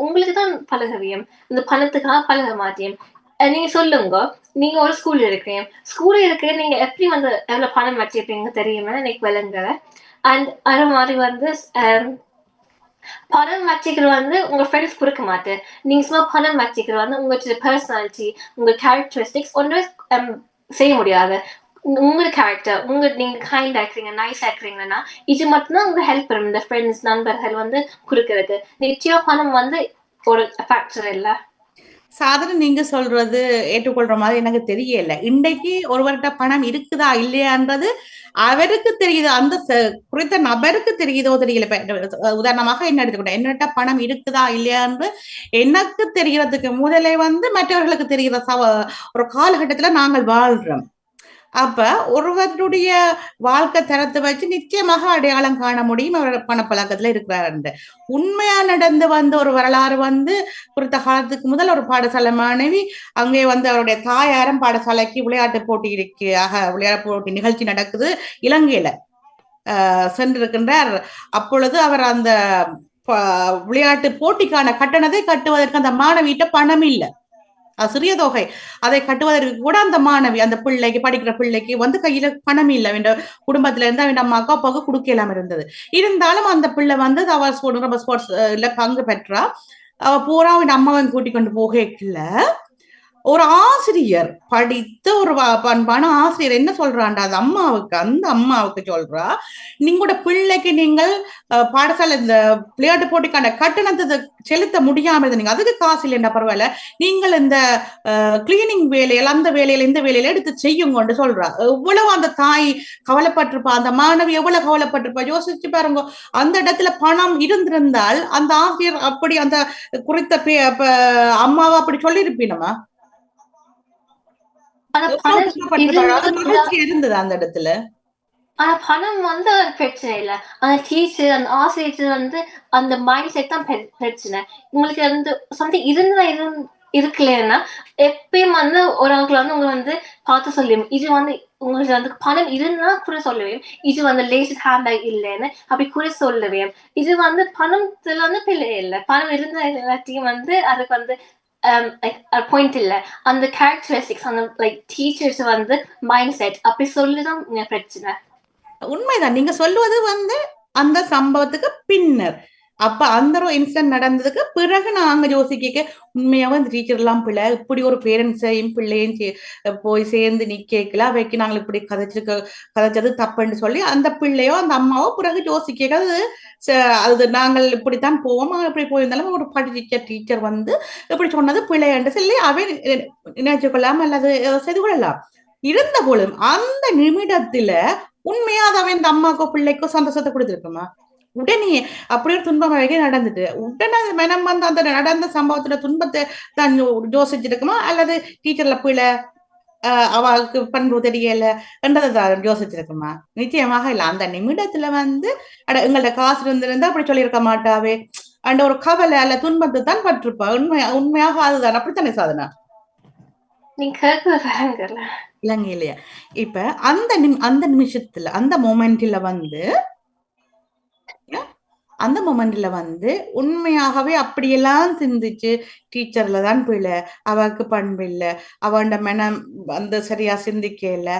உங்களுக்கு தான் பழகவியம், இந்த பணத்துக்காக பழக மாட்டியும். நீங்க சொல்லுங்க, நீங்க ஒரு ஸ்கூல் இருக்கிறீங்க நீங்க எப்படி வந்து எவ்வளவு பணம் வச்சிருப்பீங்க தெரியுமா எனக்கு விலங்குல. அண்ட் அது மாதிரி வந்து பணம் வச்சுக்கிறது வந்து உங்க ஃப்ரெண்ட்ஸ் கொடுக்க மாட்டேன். நீங்க சும்மா பணம் வச்சுக்கிறது வந்து உங்களோட பர்சனாலிட்டி, உங்க கேரக்டரிஸ்டிக்ஸ் ஒன்றும் செய்ய முடியாது. உங்க கேரக்டர், நீங்க கைண்ட் ஆக்குறீங்க, நைஸ் ஆக்குறீங்கன்னா இது மட்டும்தான் உங்க ஹெல்ப் பண்ணும். இந்த ஃப்ரெண்ட்ஸ் நண்பர்கள் வந்து கொடுக்கறது நிச்சயம் பணம் வந்து ஒரு ஃபேக்டர் இல்லை. சாதாரண நீங்க சொல்றது ஏற்றுக்கொள்ற மாதிரி எனக்கு தெரியல. இன்றைக்கு ஒருவர்கிட்ட பணம் இருக்குதா இல்லையான்றது அவருக்கு தெரியுது, அந்த குறித்த நபருக்கு தெரியுதோ தெரியல. உதாரணமாக என்ன எடுத்துக்கிட்டேன், என்னட்ட பணம் இருக்குதா இல்லையான்னு எனக்கு தெரியறதுக்கு முதலே வந்து மற்றவர்களுக்கு தெரிகிற ஒரு காலகட்டத்துல நாங்கள் வாழ்றோம். அப்ப ஒருவருடைய வாழ்க்கை தரத்தை வச்சு நிச்சயமாக அடையாளம் காண முடியும் அவர் பணப்பழக்கத்துல இருக்கிறார். உண்மையா நடந்து வந்த ஒரு வரலாறு வந்து குறித்த காலத்துக்கு முதல் ஒரு பாடசாலை மாணவி அங்கே வந்து அவருடைய தாயாரும் பாடசாலைக்கு விளையாட்டு போட்டி விளையாட்டு போட்டி நிகழ்ச்சி நடக்குது இலங்கையில சென்றிருக்கின்றார். அப்பொழுது அவர் அந்த விளையாட்டு போட்டிக்கான கட்டணத்தை கட்டுவதற்கு அந்த மாணவியிட்ட பணம் இல்லை, சிறிய தொகை. அதை கட்டுவதற்கு கூட அந்த மாணவி அந்த பிள்ளைக்கு படிக்கிற பிள்ளைக்கு வந்து கையில பணம் இல்லை, அவன் குடும்பத்துல இருந்து அவன் அம்மாவுக்கு அப்பாவுக்கு கொடுக்க இல்லாம இருந்தது. இருந்தாலும் அந்த பிள்ளை வந்து அவள் ஸ்போர்ட்ஸ்ல பங்கு பெற்றா. அவ பூரா அவன் அம்மாவன் கூட்டிக் கொண்டு போகல. ஒரு ஆசிரியர் படித்த ஒரு பண்பான ஆசிரியர் என்ன சொல்றாண்டா அந்த அம்மாவுக்கு சொல்றா, நீங்களோட பிள்ளைக்கு நீங்கள் பாடசாலை இந்த விளையாட்டு போட்டிக்கான கட்டணத்தை செலுத்த முடியாம இருந்தீங்க, அதுக்கு காசு இல்லைன்னா பரவாயில்ல, நீங்கள் இந்த கிளீனிங் வேலையில அந்த வேலையில இந்த வேலையில எடுத்து செய்யுங்கன்னு சொல்றா. எவ்வளவு அந்த தாய் கவலைப்பட்டிருப்பா, அந்த மாணவி எவ்வளவு கவலைப்பட்டிருப்பா யோசிச்சு பாருங்க. அந்த இடத்துல பணம் இருந்திருந்தால் அந்த ஆசிரியர் அப்படி அந்த குறித்த அம்மாவை அப்படி சொல்லியிருப்பீனமா? இருந்தது அந்த இடத்துல. ஆனா பணம் வந்து ஒரு பிரச்சனை இல்ல. அந்த டீச்சர் அந்த ஆசிரியர் வந்து அந்த மைண்ட் செட் தான் பிரச்சனை. உங்களுக்கு வந்து சம்திங் இருக்கலன்னா எப்பயும் வந்து ஒரு ஆட்கள் வந்து உங்களை வந்து பார்த்து சொல்லுவேன், இது வந்து உங்களுக்கு வந்து பணம் இருந்தா கூட சொல்லுவேன், இது வந்து லேசிட் ஹேண்ட்பேக் இல்லைன்னு அப்படி கூட சொல்லுவேன். இது வந்து பணத்துல வந்து பிள்ளை இல்லை, பணம் இருந்த எல்லாத்தையும் வந்து அதுக்கு வந்து பாயிண்ட் இல்ல. அந்த கேரக்டரிஸ்டிக்ஸ் அந்த லைக் டீச்சர்ஸ் வந்து மைண்ட் செட் அப்படி சொல்லிதான் பிரச்சனை. உண்மைதான் நீங்க சொல்லுவது வந்து அந்த சம்பவத்துக்கு பின்னர். அப்ப அந்த ஒரு இன்சிடென்ட் நடந்ததுக்கு பிறகு நாங்க யோசிக்க உண்மையாவே அந்த டீச்சர் எல்லாம் பிள்ளை இப்படி ஒரு பேரண்ட்ஸையும் பிள்ளையும் போய் சேர்ந்து நிக்கல அவைக்கு நாங்கள் இப்படி கதைச்சது தப்புன்னு சொல்லி அந்த பிள்ளையோ அந்த அம்மாவோ பிறகு யோசிக்க அது நாங்கள் இப்படித்தான் போவோம், இப்படி போயிருந்தாலும் ஒரு படிச்ச டீச்சர் வந்து இப்படி சொன்னது பிள்ளைன்னு சொல்லி அவை நினைச்சு கொள்ளாம அல்லது செய்து கொள்ளலாம். இருந்த போலும் அந்த நிமிடத்துல உண்மையா அவன் இந்த அம்மாக்கோ பிள்ளைக்கோ சந்தோஷத்தை கொடுத்துருக்குமா? உடனே அப்படி ஒரு துன்பம் நடந்துட்டு உடனே மனம் வந்து அந்த நடந்த சம்பவத்துல துன்பத்தை தான் யோசிச்சிருக்குமா, அல்லது டீச்சர்ல பிள்ளை அவளுக்கு பண்பு தெரியல என்றதை தான் யோசிச்சிருக்குமா? நிச்சயமாக இல்ல. அந்த நிமிடத்துல வந்து எங்கள்ட்ட காசு இருந்திருந்தா அப்படி சொல்லியிருக்க மாட்டாவே அந்த ஒரு கவலை அல்ல துன்பத்தை தான் பட்டிருப்பா. உண்மையாக அதுதான். அப்படித்தானே சாதனா? இல்லைங்க இல்லையா? இப்ப அந்த நிமிஷத்துல அந்த மொமெண்ட்ல வந்து உண்மையாகவே அப்படியெல்லாம் சிந்திச்சு டீச்சர்ல தான் பிள்ளை, அவருக்கு பண்பு இல்லை, அவண்ட மனம் வந்து சரியா சிந்திக்கல,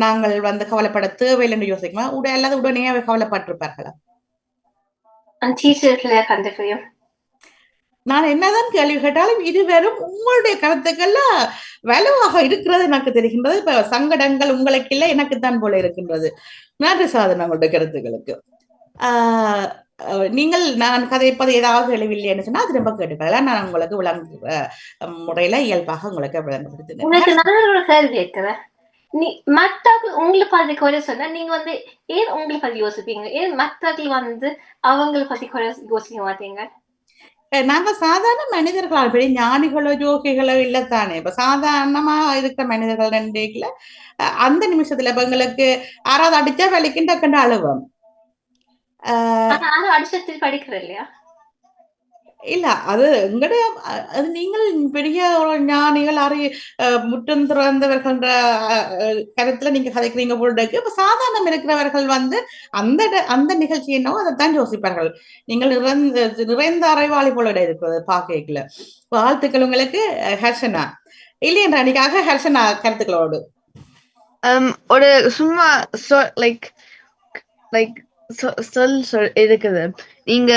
நாங்கள் வந்து கவலைப்பட தேவையில்லைன்னு யோசிக்குமா அல்லது உடனே அவை கவலைப்பட்டிருப்பார்களா? நான் என்னதான் கேள்வி கேட்டாலும் இருவரும் உங்களுடைய கருத்துக்கள்ல வலுவாக இருக்கிறது எனக்கு தெரிகின்றது. இப்ப சங்கடங்கள் உங்களுக்கு இல்லை, எனக்குத்தான் போல இருக்கின்றது. நன்றி சாதனை உங்களுடைய கருத்துக்களுக்கு. ஆஹ் நீங்கள் நான் கதைப்பது ஏதாவது தெளிவில்லைன்னு சொன்னா அது ரொம்ப கேட்டுக்கலாம். நான் உங்களுக்கு விளங்குற முறையில இயல்பாக உங்களுக்கு விளங்குப்படுத்துகிறேன். உங்களுக்கு நான் ஒரு கேள்வி கேட்கிறேன். மற்றவர்கள் உங்களை பத்தி குறை சொன்னா நீங்க வந்து ஏன் உங்களை பத்தி யோசிப்பீங்க? ஏன் மற்றவர்கள் வந்து அவங்களை பத்தி குறை யோசிக்க மாட்டீங்க? நாங்க சாதாரண மனிதர்களால் பெரிய ஞானிகளோ யோகிகளோ இல்லத்தானே. இப்ப சாதாரணமா இருக்கிற மனிதர்கள் நன்றிகள அந்த நிமிஷத்துல இப்ப எங்களுக்கு யாராவது அடிச்சா வலிக்கும் டக்குன்னு அழுவோம். ஆனா யாரும் அடிச்சத்தில் படிக்கிற இல்லையா? இல்ல அது எங்களுடைய அது நீங்கள் பெரிய ஒரு ஞானிகள் முற்றும் துறந்தவர்கள்ன்ற கருத்துல நீங்க கதைக்கிறீங்க போல்டக்கு. இப்ப சாதாரணம் இருக்கிறவர்கள் வந்து அந்த அந்த நிகழ்ச்சி என்னவோ அதைத்தான் யோசிப்பார்கள். நீங்கள் நிறைந்த அறிவாளி போல இருக்கிறது பாக்கல. வாழ்த்துக்கள் உங்களுக்கு ஹர்ஷனா. இல்லையென்ற அன்னைக்காக ஹர்ஷனா கருத்துக்களோடு ஒரு சும்மா லைக் லைக் சொல் இருக்குது. நீங்க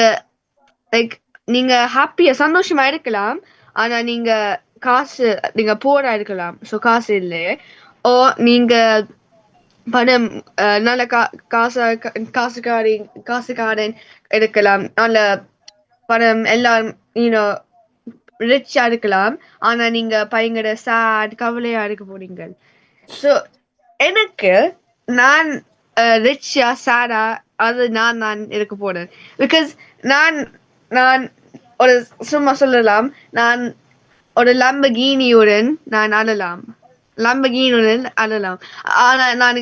லைக் நீங்க ஹாப்பியா சந்தோஷமா இருக்கலாம், ஆனா நீங்க காசு நீங்க போரா இருக்கலாம். ஸோ காசு இல்லை. ஓ நீங்க பணம் நல்ல காசுக்காரன் இருக்கலாம், நல்ல பணம் எல்லாம் ரிச்சா இருக்கலாம், ஆனா நீங்க பயங்கர சேட் கவலையா இருக்க போறீங்க. ஸோ எனக்கு நான் ரிச்சா சேடா அது நான் இருக்க போறேன். பிகாஸ் நான் நான் ஒரு சும்மா சொல்லலாம், நான் ஒரு லம்பகீனியுடன் நான் அழலாம். ஆனா நான்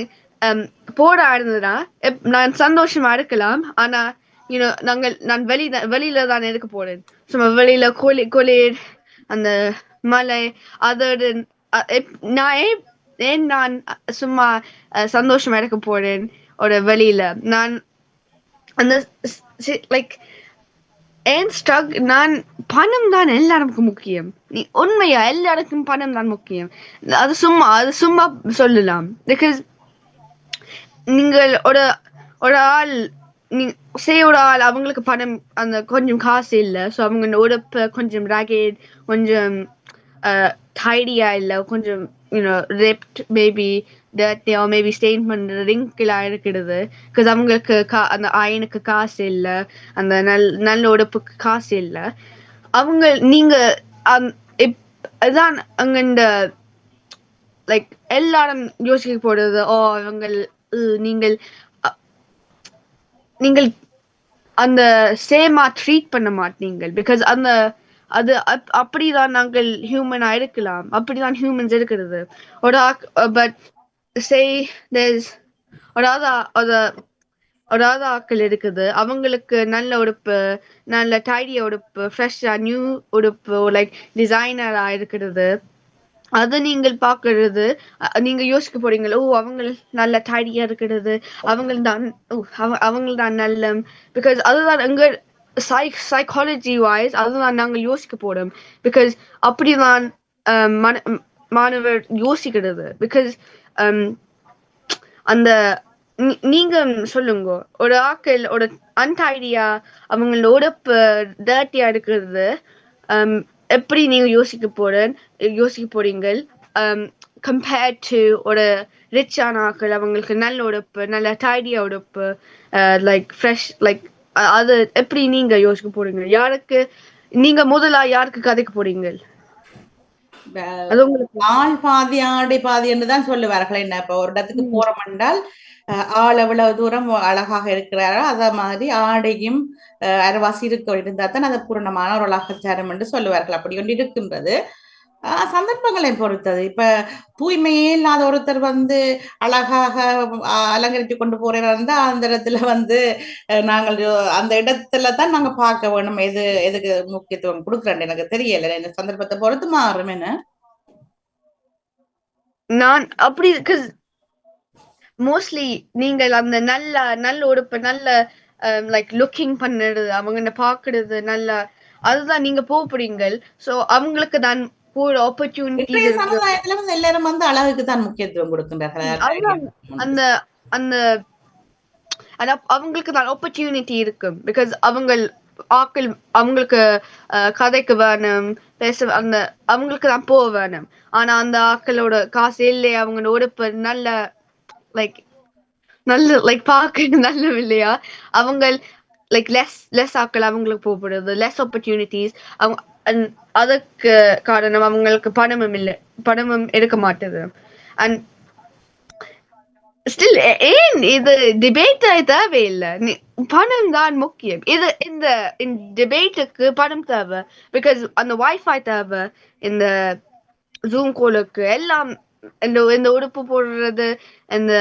போரா இருந்ததுன்னா நான் சந்தோஷமா இருக்கலாம், ஆனா நான் வெளியில தான் இருக்க போறேன். சும்மா வெளியில குளிர் அந்த மலை அதோட நான் சும்மா சந்தோஷமா இருக்க போறேன் ஒரு வெளியில. நான் அந்த லைக் நான் பணம் தான் எல்லாருக்கும் முக்கியம். நீ உண்மையா எல்லாருக்கும் பணம் தான் முக்கியம். அது சும்மா சொல்லலாம். பிகாஸ் நீங்கள் ஒரு ஆள் ஒரு ஆள் அவங்களுக்கு பணம் அந்த கொஞ்சம் காசு இல்லை, ஸோ அவங்க உடப்ப கொஞ்சம் ராகேட் கொஞ்சம் டைடியா இல்லை, கொஞ்சம் ripped maybe dirty or maybe stain பண்ற ரிங்கிளா இருக்கிறது. பிகாஸ் அவங்களுக்கு அந்த அயனுக்கு காசு இல்லை, அந்த நல்ல உடப்புக்கு காசு இல்லை. அவங்க நீங்க அதான் அங்க இந்த லைக் எல்லாரும் யோசிக்க போடுறது. நீங்கள் அந்த சேமா ட்ரீட் பண்ண மாட்டீங்க. பிகாஸ் அந்த அது அப்படிதான் நாங்கள் ஹியூமனா இருக்கலாம், அப்படிதான் ஹியூமன்ஸ் இருக்கிறது. பட் ஒரு ஆக்கள் இருக்குது, அவங்களுக்கு நல்ல உடுப்பு, நல்ல டைடிய உடுப்பு, ஃப்ரெஷ்ஷா நியூ உடுப்பு, லைக் டிசைனரா இருக்கிறது. அது நீங்கள் பாக்குறது, நீங்க யோசிக்க போறீங்களோ அவங்க நல்ல டைடியா இருக்கிறது, அவங்க தான் நல்ல. பிகாஸ் அதுதான் எங்க சைக்காலஜி வைஸ் அதுதான் நாங்கள் யோசிக்க போறோம். பிகாஸ் அப்படிதான் மாணவர் யோசிக்கிறது. பிகாஸ் அந்த நீங்க சொல்லுங்க, ஒரு ஆக்கள் ஒரு அன்டைடியா அவங்களோட டர்ட்டியா இருக்கிறது எப்படி நீங்க யோசிக்க போறீங்க கம்பேர்ட் டு ஒரு ரிச்சான ஆக்கள், அவங்களுக்கு நல்ல உடுப்பு, நல்ல டைடியா உடுப்பு, லைக் ஃப்ரெஷ், லைக் அது எப்படி நீங்க யோசிக்க போறீங்க? யாருக்கு நீங்க முதலா யாருக்கு கதைக்க போறீங்க? ஆள் பாதி ஆடை பாதி என்றுதான் சொல்லுவார்கள். என்ன இப்ப ஒரு இடத்துக்கு போறோம் என்றால் ஆள் எவ்வளவு தூரம் அழகாக இருக்கிறாரோ அத மாதிரி ஆடையும் அரைவாசி இருந்தா தான் அது பூரணமான ஒரு அழகாச்சாரம் என்று சொல்லுவார்கள். அப்படி ஒன்று இருக்கின்றது. சந்தர்ப்பங்களை பொறுத்தது. இப்ப தூய்மையே இல்லாத ஒருத்தர் வந்து அழகாக அலங்கரித்து கொண்டு போறதா இருந்தா அந்த இடத்துல வந்து நாங்கள் அந்த இடத்துல தான் நாங்க பார்க்க வேணும் எதுக்கு முக்கியத்துவம் கொடுக்குறேன் எனக்கு தெரியல. இந்த சந்தர்ப்பத்தை பொறுத்து மாறும். என்ன நான் அப்படி மோஸ்ட்லி நீங்கள் அந்த நல்ல உடுப்பு, நல்ல லைக் லுக்கிங் பண்ணுறது, அவங்க பாக்குறது நல்லா, அதுதான் நீங்க போறீங்க. சோ அவங்களுக்கு தான் கூட ஆப்பர்ச்சுனிட்டி சமுதாயத்துல வந்து எல்லாரும் வந்து அழகுக்கு தான் முக்கியத்துவம் கொடுக்கின்றார்கள். அந்த அந்த அவங்களுக்கு தான் ஆப்பர்ச்சுனிட்டி இருக்கும். பிகாஸ் அவங்க ஆக்கள் அவங்களுக்கு கதைக்கு வேணும் பேச அந்த அவங்களுக்கு தான் போக வேணும். ஆனா அந்த ஆக்களோட காசு இல்லை, அவங்க உடுப்பு நல்ல லைக் நல்ல லைக் பார்க்க நல்ல இல்லையா, அவங்க லைக் லெஸ் ஆக்கள் அவங்களுக்கு போகப்படுது, லெஸ் ஆப்பர்ச்சுனிட்டிஸ். அவங்க அதுக்கு காரணம் அவங்களுக்கு பணமும் இல்லை, பணமும் எடுக்க மாட்டேது. அண்ட் ஸ்டில் ஏன் இது டிபேட் தேவையில்லை, பணம் தான் முக்கியம். இது இந்த டிபேட்டுக்கு பணம் தேவை, பிகாஸ் அந்த வைஃபை தேவை, இந்த ஜூம் கோலுக்கு எல்லாம், இந்த உடுப்பு போடுறது, இந்த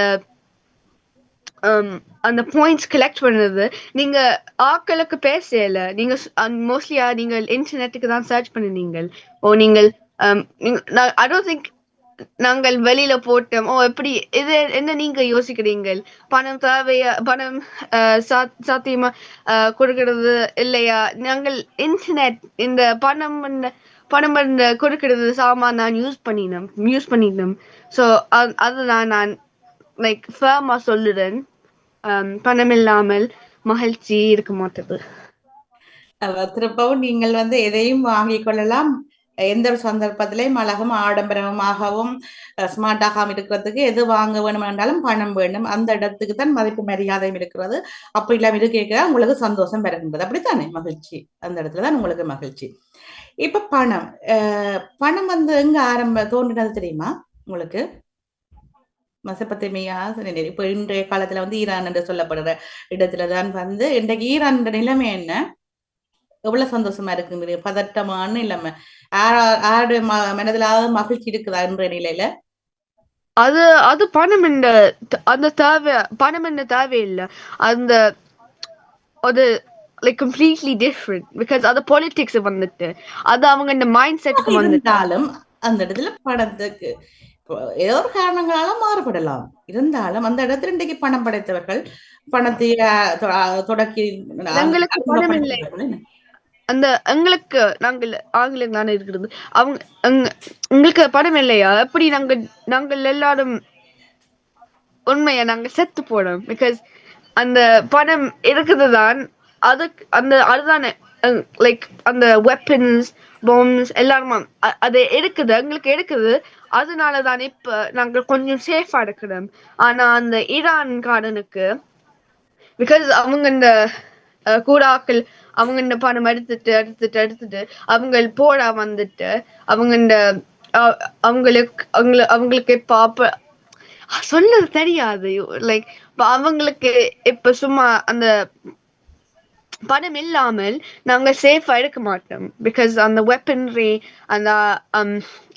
அந்த பாயிண்ட்ஸ் கலெக்ட் பண்றது. நீங்க ஆக்களுக்கு பேசல, நீங்க மோஸ்ட்லியா நீங்கள் இன்டர்நெட்டுக்கு தான் சர்ச் பண்ணுவீங்க. நீங்கள் ஐ டோன்ட் திங்க் நாங்கள் வெளியில போட்டோம் எப்படி இது என்ன நீங்க யோசிக்கிறீங்க? பணம் தேவையா, பணம் சாத்தியமா கொடுக்கறது இல்லையா? நாங்கள் இன்டர்நெட் இந்த பணம் கொடுக்கறது சாமான் நான் யூஸ் பண்ணினோம். ஸோ அதுதான் நான் லைக் ஃபேமா சொல்லுறேன். பணம் இல்லாமல் மகிழ்ச்சி இருக்க மாட்டது. திருப்பவும் நீங்கள் எதையும் வாங்கிக் கொள்ளலாம், எந்த ஒரு சந்தர்ப்பத்திலையும் அழகும் ஆடம்பரமாகவும் ஸ்மார்ட்டாகவும் இருக்கிறதுக்கு எது வாங்க வேணும் என்றாலும் பணம் வேண்டும். அந்த இடத்துக்கு தான் மதிப்பு மரியாதையும் இருக்கிறது. அப்படி இல்லாம இது கேட்க உங்களுக்கு சந்தோஷம் பெறுகின்றது, அப்படித்தானே? மகிழ்ச்சி அந்த இடத்துல தான் உங்களுக்கு மகிழ்ச்சி. இப்ப பணம் பணம் எங்க தோன்றினது தெரியுமா உங்களுக்கு? மெசபத்தேமியா, இப்ப இன்றைய காலத்துல ஈரான் என்று சொல்லப்படுற இடத்துலதான் இன்றைக்கு ஈரான் நிலைமை என்ன, எவ்வளவு சந்தோஷமா இருக்குங்க, பதட்டமான இல்லாம யாருடைய மனதிலாவது மகிழ்ச்சி இருக்குதா என்ற நிலையில? அது பணம் அந்த தேவை, பணம் என்ன தேவையில்லை. அந்த அது லைக் கம்ப்ளீட்லி டிஃப்ரெண்ட், பிகாஸ் அது பாலிடிக்ஸ் வந்துட்டு, அது அவங்க இந்த மைண்ட் செட்டுக்கு இருந்தாலும் அந்த இடத்துல பணத்துக்கு ஏதோ ஒரு காரணங்களால மாறுபடலாம். இருந்தாலும் அந்த இடத்துல இன்றைக்கு பணம் படைத்தவர்கள் பணத்தை தொடக்கி பணம் இல்லை. அந்த எங்களுக்கு நாங்கள் ஆங்கிலம் தானே இருக்கிறது, அவங்க உங்களுக்கு பணம் இல்லையா? எப்படி நாங்கள் எல்லாரும் உண்மையா நாங்க செத்து போனோம், பிகாஸ் அந்த பணம் இருக்குது தான். அதுதானே லைக் அந்த வெப்பன்ஸ் பாம்ஸ் எல்லாருமா அது எடுக்குது, எங்களுக்கு எடுக்குது. அதனாலதான் இப்ப நாங்க கொஞ்சம் சேஃபா இருக்கிறோம். ஆனா அந்த ஈரான்காரனுக்கு, பிகாஸ் அவங்க இந்த கூடாக்கள் அவங்க இந்த பணம் எடுத்துட்டு அவங்க போடா வந்துட்டு அவங்க இந்த அவங்களுக்கு இப்ப சொல்லுது தெரியாது, லைக் அவங்களுக்கு இப்ப சும்மா அந்த பணம் இல்லாமல் நாங்க சேஃபா இருக்க மாட்டோம், பிகாஸ் அந்த வெப்பன்ரி அந்த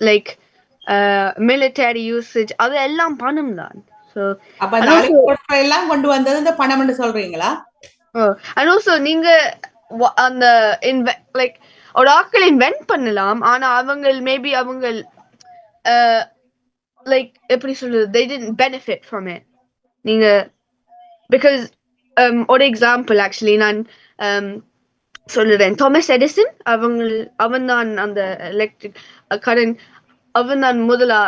லைக் மிலிட்டரி யூசேஜ் அது எல்லாம் பணம் தான். எல்லாம் கொண்டு வந்தது இந்த பணம் என்று சொல்றீங்களா? and also நீங்க அந்த லைக் ஒரு ஆட்கள் இன்வென்ட் பண்ணலாம், ஆனா அவங்க மேபி அவங்க லைக் எப்படி சொல்றது, they didn't benefit from it. நீங்க because ஒரு எக்ஸாம்பிள் ஆக்சுவலி நான் சொல்லுறேன். தாமஸ் எடிசன் அவன் தான் அந்த எலக்ட்ரிக் கரண்ட் அவன் தான் முதலா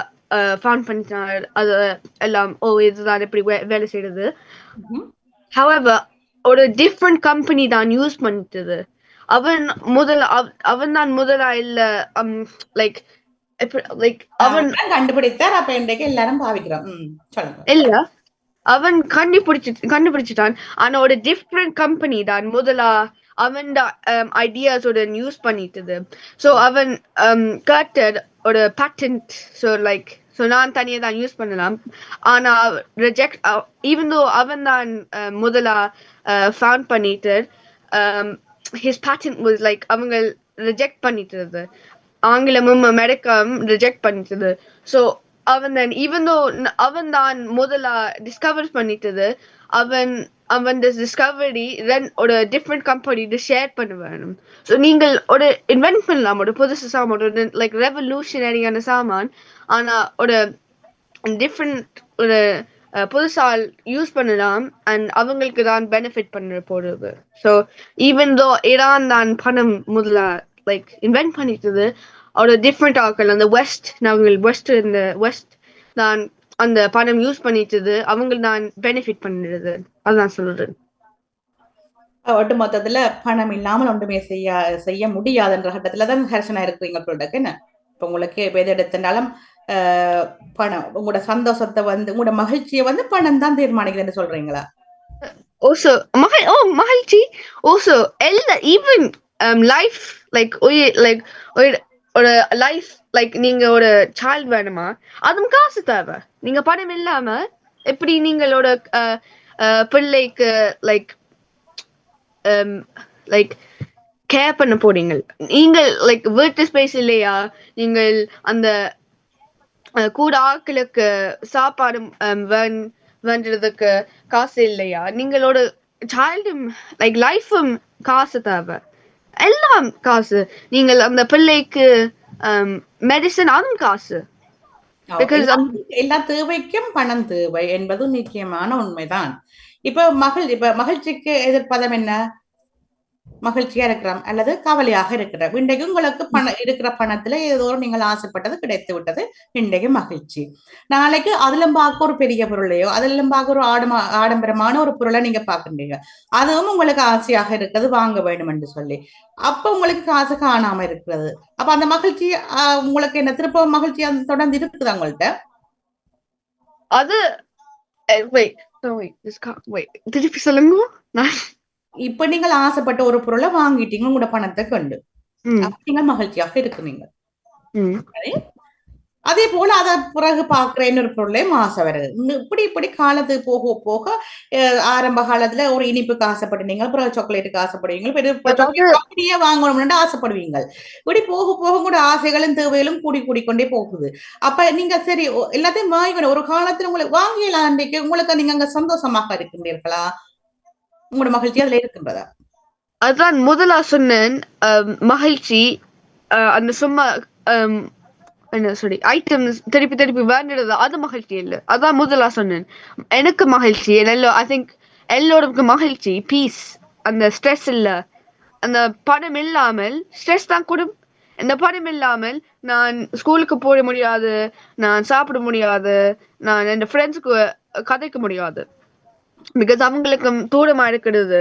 ஃபவுண்ட் பண்ணினார். அது எல்லாம் இதுதான் எப்படி வேலை செய்யறது. however ஒரு டிஃப்ரெண்ட் கம்பெனி தான் யூஸ் பண்ணிட்டது. அவன் தான் முதலா இல்ல லைக் அவன் கண்டுபிடித்தார். அப்ப இன்றைக்கு எல்லாரும் பாவிக்கிறோம். இல்ல, அவன் கண்டுபிடிச்சிட்டான். ஆனா ஒரு டிஃப்ரெண்ட் கம்பெனி தான் முதலா அவன் ஐடியாஸோட யூஸ் பண்ணிட்டது. ஸோ அவன் கேட்டட் ஒரு பேட்டன்ட். ஸோ நான் தனியாக தான் யூஸ் பண்ணலாம். ஆனா ரிஜெக்ட், ஈவன் தோ அவன் தான் முதலா ஃபவுண்ட் பண்ணிட்டு ஹிஸ் பேட்டன்ட் வாஸ் லைக் அவங்க ரிஜெக்ட் பண்ணிட்டது. ஆங்கிலமும் அமெரிக்காவும் ரிஜெக்ட் பண்ணிட்டது. ஸோ அவன் தான் ஈவன் தோ அவன் தான் முதலா டிஸ்கவர் பண்ணிட்டது, அவன் டிஸ்கவரி தென் ஒரு டிஃப்ரெண்ட் கம்பெனி ஷேர் பண்ண வேணும். ஸோ நீங்கள் ஒரு இன்வென்ட் பண்ணலாம் ஒரு புதுசு சாமான், ஒரு லைக் ரெவல்யூஷனரியான சாமான், ஆனா ஒரு டிஃப்ரெண்ட் ஒரு புதுசா யூஸ் பண்ணலாம் அண்ட் அவங்களுக்கு தான் பெனிஃபிட் பண்ண போறது. ஸோ ஈவன் தோ ஈரான் தான் பணம் முதலா லைக் இன்வென்ட் பண்ணிட்டது, ஒரு டிஃப்ரெண்ட் ஆக்கள் அந்த நாங்கள் இந்த வெஸ்ட் தான் அந்த பணம் யூஸ் பண்ணிட்டது, அவங்க தான் பெனிஃபிட் பண்ணுறது. அதுதான் சொல்றது. ஒட்டு மொத்தத்துல பணம் இல்லாமல் ஒன்றுமே செய்ய முடியாதுன்ற கட்டத்துல தான் ஹர்ஷனா இருக்கிறீங்க ப்ரோடக்ட் என்ன. இப்ப உங்களுக்கு எது எடுத்திருந்தாலும் பணம் உங்களோட சந்தோஷத்தை வந்து உங்களோட மகிழ்ச்சியை வந்து பணம் தான் தீர்மானிக்குதுன்னு சொல்றீங்களா? Also, மகிழ்ச்சி also even life like ஒரு லைஃப் லைக் நீங்க ஒரு சைல்ட் வேணுமா அதுவும் காசு தேவை. நீங்க பணம் இல்லாம எப்படி நீங்களோட பிள்ளைக்கு லைக் லைக் கேர் பண்ண போறீங்க. நீங்கள் லைக் வீட்டு ஸ்பேஸ் இல்லையா, நீங்கள் அந்த கூட ஆட்களுக்கு சாப்பாடு வேண்டதுக்கு காசு இல்லையா, நீங்களோட சைல்டும் லைக் லைஃபும் காசு தேவை. எல்லாம் காசு. நீங்கள் அந்த பிள்ளைக்கு மெடிசன் அதுவும் காசு. எல்லா தேவைக்கும் பணம் தேவை என்பது நிச்சயமான உண்மைதான். இப்ப மகிழ்ச்சிக்கு எதிர்ப்பதம் என்ன? மகிழ்ச்சியா இருக்கிறோம் அல்லது கவலையாக இருக்கிறோம். இன்றைக்கு உங்களுக்கு இருக்கிற பணத்துல ஏதோ நீங்கள் ஆசைப்பட்டது கிடைத்து விட்டது, இன்றைக்கு மகிழ்ச்சி. நாளைக்கு அதுல பார்க்க ஒரு பெரிய பொருளையோ அதுல பார்க்க ஒரு ஆடம்பரமான ஒரு பொருளை நீங்க பாக்குறீங்க, அதுவும் உங்களுக்கு ஆசையாக இருக்கிறது வாங்க வேண்டும் என்று சொல்லி, அப்ப உங்களுக்கு காசு காணாம இருக்கிறது. அப்ப அந்த மகிழ்ச்சி உங்களுக்கு என்ன திருப்ப மகிழ்ச்சி தொடர்ந்து இருக்குதா உங்கள்ட்ட? அது திருப்பி சொல்லுங்க. இப்ப நீங்கள் ஆசைப்பட்ட ஒரு பொருளை வாங்கிட்டீங்க உங்களோட பணத்தை கொண்டு, நீங்க மகிழ்ச்சியாக இருக்குறீங்க. அதே போல அத பிறகு பாக்குற இன்னொரு பொருளையும் ஆசை வருது. இப்படி காலத்துக்கு போக போக ஆரம்ப காலத்துல ஒரு இனிப்புக்கு ஆசைப்படுவீங்க, அப்புறம் சாக்லேட்டுக்கு ஆசைப்படுவீங்க, அப்படியே வாங்கணும்னு ஆசைப்படுவீங்க. இப்படி போக போக கூட ஆசைகளும் தேவைகளும் கூடிக்கொண்டே போகுது. அப்ப நீங்க சரி எல்லாத்தையும் வாங்கணும், ஒரு காலத்துல உங்களுக்கு வாங்கியலாம், அன்றைக்கு உங்களுக்கு நீங்க அங்க சந்தோஷமாக இருக்கின்றீர்களா? உங்களோட மகிழ்ச்சி அதுல இருக்கின்றதா? அதான் முதலா சொன்னேன். மகிழ்ச்சி அந்த சும்மா என்ன சொல்லி ஐட்டம்ஸ் திருப்பி வேண்டியது அது மகிழ்ச்சி இல்லை. அதான் முதலா சொன்னேன். எனக்கு மகிழ்ச்சி ஐ திங்க் எல்லோருக்கும் மகிழ்ச்சி பீஸ், அந்த ஸ்ட்ரெஸ் இல்ல. அந்த பணம் இல்லாமல் ஸ்ட்ரெஸ் தான் கூட. இந்த பணம் இல்லாமல் நான் ஸ்கூலுக்கு போக முடியாது, நான் சாப்பிட முடியாது, நான் என் ஃப்ரெண்ட்ஸுக்கு கதைக்க முடியாது. பிகாஸ் அவங்களுக்கு தூரமா இருக்கிறது,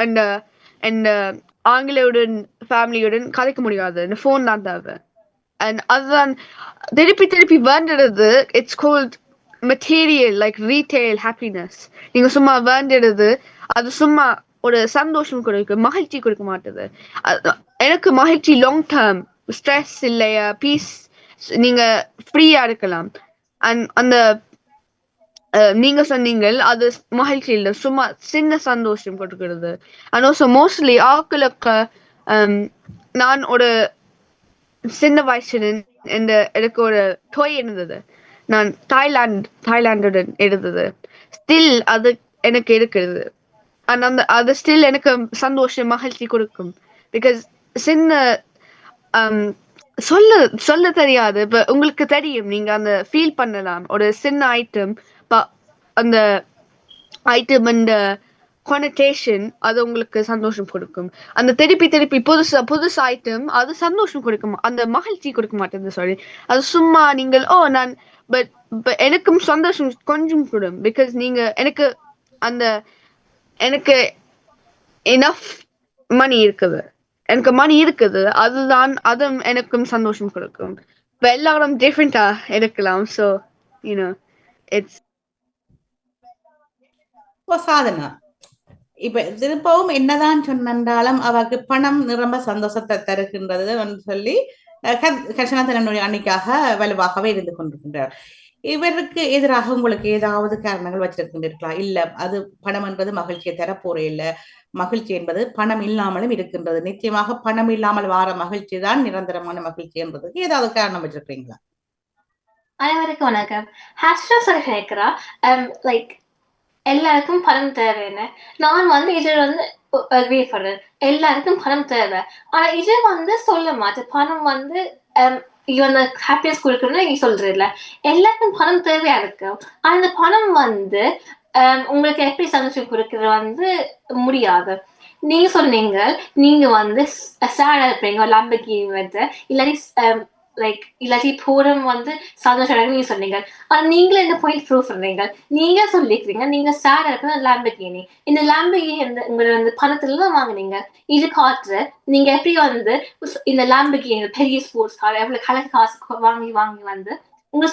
அந்த ஆங்கிலேயுடன் ஃபேமிலியுடன் கதைக்க முடியாது, இந்த ஃபோன் தான் தேவை. அண்ட் அதுதான் திருப்பி வேண்டியது. It's called material like retail happiness. நீங்க சும்மா வேண்டியது அது சும்மா ஒரு சந்தோஷம் கொடுக்கும், மகிழ்ச்சி கொடுக்க மாட்டேது. எனக்கு மகிழ்ச்சி லாங் டேர்ம், ஸ்ட்ரெஸ் இல்லையா, பீஸ், நீங்க ஃப்ரீயா இருக்கலாம். அண்ட் அந்த நீங்க சொன்னீங்கள் அது மகிழ்ச்சி இல்லை, சும்மா சின்ன சந்தோஷம் கொடுக்கிறது. அண்ட் ஆல்சோ மோஸ்ட்லி ஆட்களுக்கு நான் ஒரு சின்ன வயசுடன் எனக்கு ஒரு டோய் இருந்தது, நான் தாய்லாந்துடன் இருந்தது. ஸ்டில் அது எனக்கு இருக்கிறது. அந்த அது ஸ்டில் எனக்கு சந்தோஷம் மகிழ்ச்சி கொடுக்கும். பிகாஸ் சின்ன சொல்ல தெரியாது, இப்ப உங்களுக்கு தெரியும், நீங்க அந்த ஃபீல் பண்ணலாம். ஒரு சின்ன ஐட்டம், அந்த ஐட்டம் அந்த கொனடேஷன் அது உங்களுக்கு சந்தோஷம் கொடுக்கும். அந்த திருப்பி புதுசு ஐட்டம் அது சந்தோஷம் கொடுக்கும், அந்த மகிழ்ச்சி கொடுக்க மாட்டேங்குது. சாரி, அது சும்மா நீங்கள் நான் பட் எனக்கும் சந்தோஷம் கொஞ்சம் கூடும். பிகாஸ் நீங்க எனக்கு எனஃப் மணி இருக்குது, அதுவும் எனக்கும் சந்தோஷம் கொடுக்கும். இப்ப எல்லாரும் டிஃப்ரெண்டா இருக்கலாம். So it's Sadhana. இப்ப திருப்பவும் என்னதான் சொன்னாலும் அவருக்கு பணம் நிரம்ப சந்தோஷத்தை தருகின்றது சொல்லி கர்ஷனாதனுடைய அன்னைக்காக வலுவாகவே இருந்து கொண்டிருக்கின்றார். இவருக்கு எதிராக உங்களுக்கு ஏதாவது காரணங்கள் வச்சிருக்கின்றீர்களா? இல்ல அது பணம் என்பது மகிழ்ச்சியை தரப்போறே இல்ல, மகிழ்ச்சி என்பது பணம் இல்லாமலும் இருக்கின்றது, நிச்சயமாக பணம் இல்லாமல் வார மகிழ்ச்சி தான் நிரந்தரமான மகிழ்ச்சி என்பதற்கு ஏதாவது காரணம் வச்சிருக்கீங்களா? அனைவருக்கும் வணக்கம். ஹாஸ்டல் கேட்கிறா லைக் எல்லாருக்கும் பணம் தேவைன்னு. நான் இது அக்ரி பண்றேன், எல்லாருக்கும் பணம் தேவை. ஆனா இது சொல்ல மாட்டேன், பணம் இவன் ஹாப்பினஸ் கொடுக்கணும்னு நீங்க சொல்றீல்ல, எல்லாருக்கும் பணம் தேவையா இருக்கு. ஆனா அந்த பணம் உங்களுக்கு எப்படி சந்தோஷம் கொடுக்கறது முடியாது. நீங்க சொன்னீங்க, நீங்க சேடா இருப்பீங்க, லம்பகி இல்லாட்டி லைக் இல்லாட்டி போறம் வந்து சந்தோஷம் நீங்க சொன்னீங்க. ஆனா நீங்களே இந்த பாயிண்ட் ப்ரூவ் பண்றீங்க. நீங்க சொல்லிக்கிறீங்க நீங்க சேடா இருக்கிற லாம்பர்கினி. இந்த லாம்பர்கினி உங்களோட வந்து பணத்துல தான் வாங்குனீங்க. இது காட்டுற நீங்க எப்படி வந்து இந்த லாம்பர்கினி பெரிய ஸ்போர்ட்ஸ் கார் எவ்வளவு கலர் காசு வாங்கி வாங்கி வந்து உங்க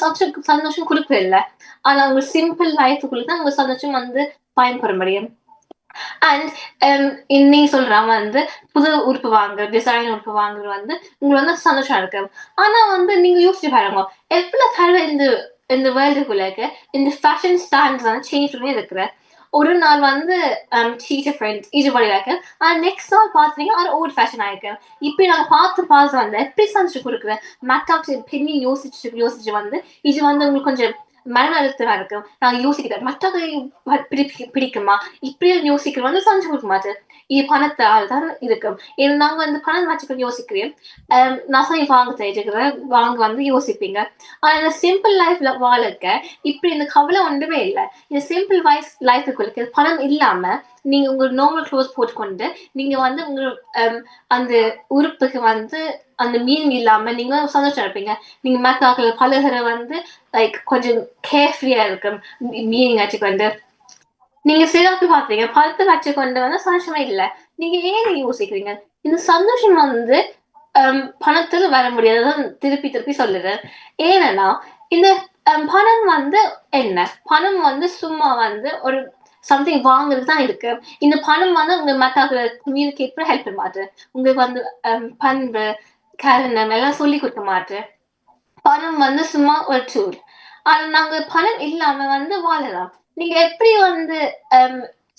சந்தோஷம் கொடுக்கவே இல்லை. ஆனா உங்க சிம்பிள் லைஃபுக்குள்ள தான் உங்க சந்தோஷம் வந்து பயன்பெற முடியும். அண்ட் நீங்க சொல்றாங்க வந்து புது உறுப்பு வாங்குற டிசைன் உறுப்பு வாங்குறது வந்து உங்களுக்கு வந்து சந்தோஷம் இருக்கு. ஆனா வந்து நீங்க யோசிச்சு பாருங்க எவ்வளவு தடவை இந்த வேர்ல்டுக்குள்ள இந்த ஃபேஷன் ஸ்டாண்ட்ஸ் வந்து சேஞ்ச் பண்ணி இருக்கிற ஒரு நாள் வந்து ஃப்ரெண்ட்ஸ் இது வழியா இருக்கு. ஆனா நெக்ஸ்ட் நாள் பாத்தீங்கன்னா அது ஓல்ட் ஃபேஷன் ஆயிருக்கு. இப்படி நாங்க பார்த்து வந்து எப்படி சந்தோஷம் கொடுக்குறேன் மற்ற பெரிய யோசிச்சு வந்து இது வந்து உங்களுக்கு கொஞ்சம் மன அழுத்தமா இருக்கும். நான் யோசிக்கிறேன் மற்றவர்களை பிடிக்குமா இப்படியே யோசிக்கிறோம் வந்து சந்தோஷம் கொடுக்க மாட்டேன். இது பணத்தால் தான் இருக்கும். ஏன்னா நாங்க வந்து பணம் வச்சுக்கொண்டு யோசிக்கிறேன். நான் சொல்லி வாங்க தெரிஞ்சுக்கிறேன் வாங்க வந்து யோசிப்பீங்க. ஆனா இந்த சிம்பிள் லைஃப்ல வாழக்க இப்படி இந்த கவலை ஒன்றுமே இல்லை. இந்த சிம்பிள் லைஃபுக்குள்ள பணம் இல்லாம நீங்க உங்க நார்மல் க்ளோத் போட்டுக்கொண்டு நீங்க வந்து உங்க அந்த உறுப்புக்கு வந்து அந்த மீனிங் இல்லாம நீங்க சந்தோஷம் இருப்பீங்க. நீங்க மற்ற பழகிற வந்து லைக் கொஞ்சம் கேர்ஃப்ரீயா இருக்கும் மீனிங் வச்சுக்கொண்டு. நீங்க சிறப்பு பாத்தீங்க பழத்தை வச்சுக்கொண்டு வந்து சந்தோஷமே இல்லை. நீங்க ஏன் யோசிக்கிறீங்க? இந்த சந்தோஷம் வந்து பணத்துல வர முடியாதுதான் திருப்பி சொல்லுறேன். ஏன்னா இந்த பணம் வந்து என்ன பணம் வந்து சும்மா வந்து ஒரு சம்திங் வாங்குறது தான் இருக்கு. இந்த பணம் வந்து உங்க மற்ற கம்யூனிகேட் பண்ண ஹெல்ப் பண்ண மாட்டேன். உங்களுக்கு வந்து பண்பு காரணம் எல்லாம் சொல்லி கொடுக்க மாட்டேன். பணம் வந்து சும்மா ஒரு டூல். ஆனா நாங்க பணம் இல்லாம வந்து வாழலாம். நீங்க எப்படி வந்து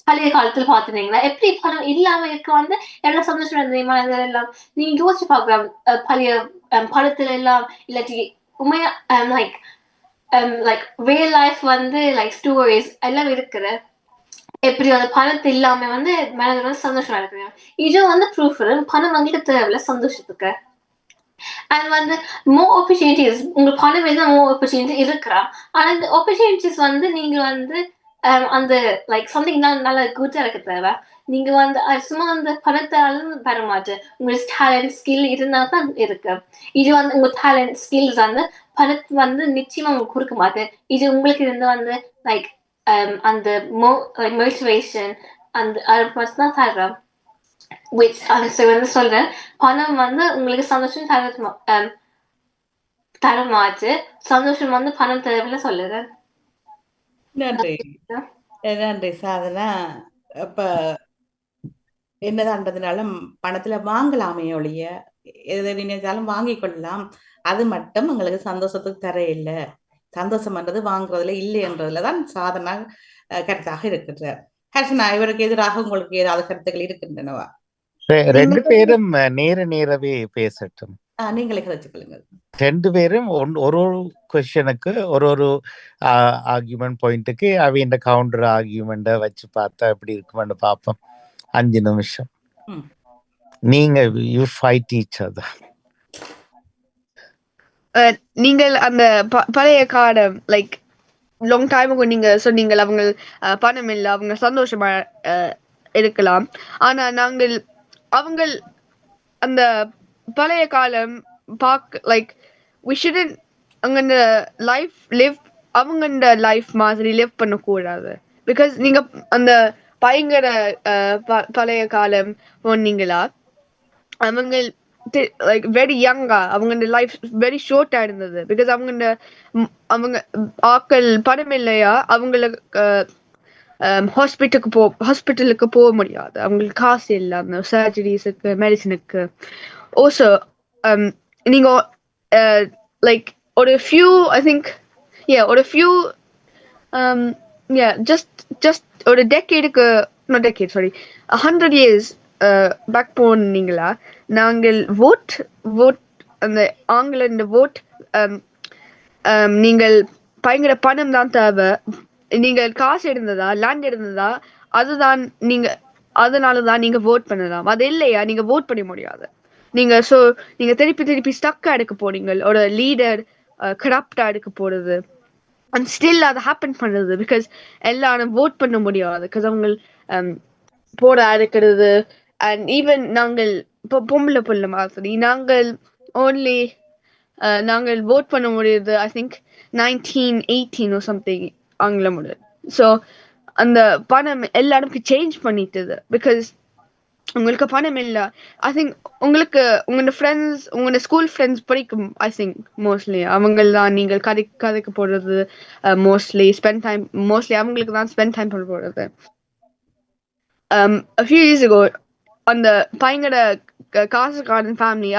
பழைய காலத்துல பாத்துட்டீங்கன்னா எப்படி பணம் இல்லாம இருக்க வந்து எல்லாம் சந்தோஷம் இருந்தீங்களா எல்லாம் நீங்க யோசிச்சு பார்க்கலாம். பழைய படத்துல எல்லாம் இல்லாட்டி உண்மையா லைக் லைக் ரியல் லைஃப் வந்து லைக் ஸ்டோரிஸ் எல்லாம் இருக்கிற எப்படி அந்த பணத்தை இல்லாம வந்து மேல வந்து சந்தோஷமா இருக்கு. இது வந்து ப்ரூஃப் பணம் வந்துட்டு தேவையில்ல சந்தோஷத்துக்கு. அண்ட் வந்து மோர் ஆப்பர்ச்சுனிட்டிஸ் உங்களுக்கு பணம் இருந்தால் மோர் ஆப்பர்ச்சுனிட்டி இருக்கிறான். ஆனா இந்த ஆப்பர்ச்சுனிட்டிஸ் வந்து நீங்க வந்து அந்த லைக் சம்திங் நல்ல குட்டா இருக்க தேவை. நீங்க வந்து சும்மா அந்த பணத்தாலும் பெற மாட்டேன். உங்களுக்கு டேலண்ட் ஸ்கில் இருந்தா தான் இருக்கு. இது வந்து உங்க டேலண்ட் ஸ்கில்ஸ் வந்து பணத்தை வந்து நிச்சயமா உங்களுக்கு கொடுக்க மாட்டேன். இது உங்களுக்கு இருந்து வந்து லைக் அந்த மோட்டிவேஷன் அந்த அதை மட்டும் தான் தர்றேன். which வந்து சொல்றேன் பணம் வந்து உங்களுக்கு சந்தோஷம் தர மாட்டு சந்தோஷம் வந்து பணம் தேவையில்ல சொல்லுறேன். நன்றி நன்றி சாதனா. இப்ப என்னதான்றதுனால பணத்துல வாங்கலாமே ஒழிய எதை நினைச்சாலும் வாங்கிக் கொள்ளலாம். அது மட்டும் உங்களுக்கு சந்தோஷத்துக்கு தர இல்லை. சந்தோஷம்ன்றது வாங்குறதுல இல்லைன்றதுலதான் சாதனா கருத்தாக இருக்கிறார். ஹர்ஷனா இவருக்கு எதிராக உங்களுக்கு ஏதாவது கருத்துக்கள் இருக்கின்றனவா? ரெண்டு பேரும் நேரவே பேசட்டும். நீங்களே கதைச்சு கொள்ளுங்கள். ரெண்டு பேரும் ஒரு கொஸ்டனுக்கு ஒரு ஆர்கியூமெண்ட் பாயிண்ட்டுக்கு அவையின் கவுண்டர் ஆர்கியூமெண்ட்டை வச்சு பார்த்தா எப்படி இருக்குமென்னு பார்ப்போம். 5 நிமிஷம். நீங்க யூ ஃபைட் ஈச் அதர். நீங்கள் அந்த பழைய காலம் லைக் லாங் டைம் நீங்க சொன்னீங்க அவங்க பணம் இல்லை அவங்க சந்தோஷமா இருக்கலாம். ஆனா நாங்கள் அவங்க அந்த பழைய காலம் பார்க்க லைக் we shouldn't அவங்க லைஃப் லிவ் அவங்க லைஃப் மாதிரி லிவ் பண்ணக்கூடாது. பிகாஸ் நீங்க அந்த பயங்கர பழைய காலம் போனீங்களா அவங்க லைக் வெரி யங்கா அவங்க லைஃப் வெரி ஷார்ட்டா இருந்தது. பிகாஸ் அவங்க ஆக்கள் பணம் இல்லையா அவங்களுக்கு ஹாஸ்பிட்டலுக்கு போக முடியாது. அவங்களுக்கு காசு இல்லை அந்த சர்ஜரிஸுக்கு மெடிசனுக்கு. ஓசோ நீங்க லைக் ஒரு ஃபியூ ஐ திங்க் ஒரு ஃபியூ ஜஸ்ட் ஒரு டெக்கேடுக்கு not decade sorry 100 years back போனீங்களா நாங்கள் வோட் அந்த ஆங்கில வோட் நீங்கள் பயங்கர பணம் தான் தேவை. நீங்கள் காசு இருந்ததா லேண்ட் இருந்ததா அதுதான் நீங்க அதனாலதான் நீங்க வோட் பண்ணலாம். அது இல்லையா நீங்க வோட் பண்ண முடியாது. நீங்க திருப்பி ஸ்டக்கா எடுக்க போறீங்க. ஒரு லீடர் கரப்டா எடுக்க போறது அண்ட் ஸ்டில் அது ஹேப்பன் பண்ணுறது பிகாஸ் எல்லாரும் வோட் பண்ண முடியாது. பிகாஸ் அவங்க போட இருக்கிறது. அண்ட் ஈவன் நாங்கள் இப்போ பொம்பளை மாதிரி நாங்கள் ஓன்லி நாங்கள் vote பண்ண முடியுது ஐ திங்க் 1918 or something ஆங்கிலம் ஸோ அந்த பணம் எல்லாருக்கும் சேஞ்ச் பண்ணிட்டது பிகாஸ் உங்களுக்கு பணம் இல்ல ஐ திங்க் உங்களுக்கு உங்களோட ஃப்ரெண்ட்ஸ் உங்களோட ஸ்கூல் ஃப்ரெண்ட்ஸ் படிக்கும் ஐ திங்க் மோஸ்ட்லி அவங்கெல்லாம் நீங்கள் கதைக்க போடுறது மோஸ்ட்லி அவங்களுக்கு தான் ஸ்பெண்ட் டைம் பண்ண போடுறது a few years ago அந்த பையனோட காசுக்காரன் ஃபேமிலி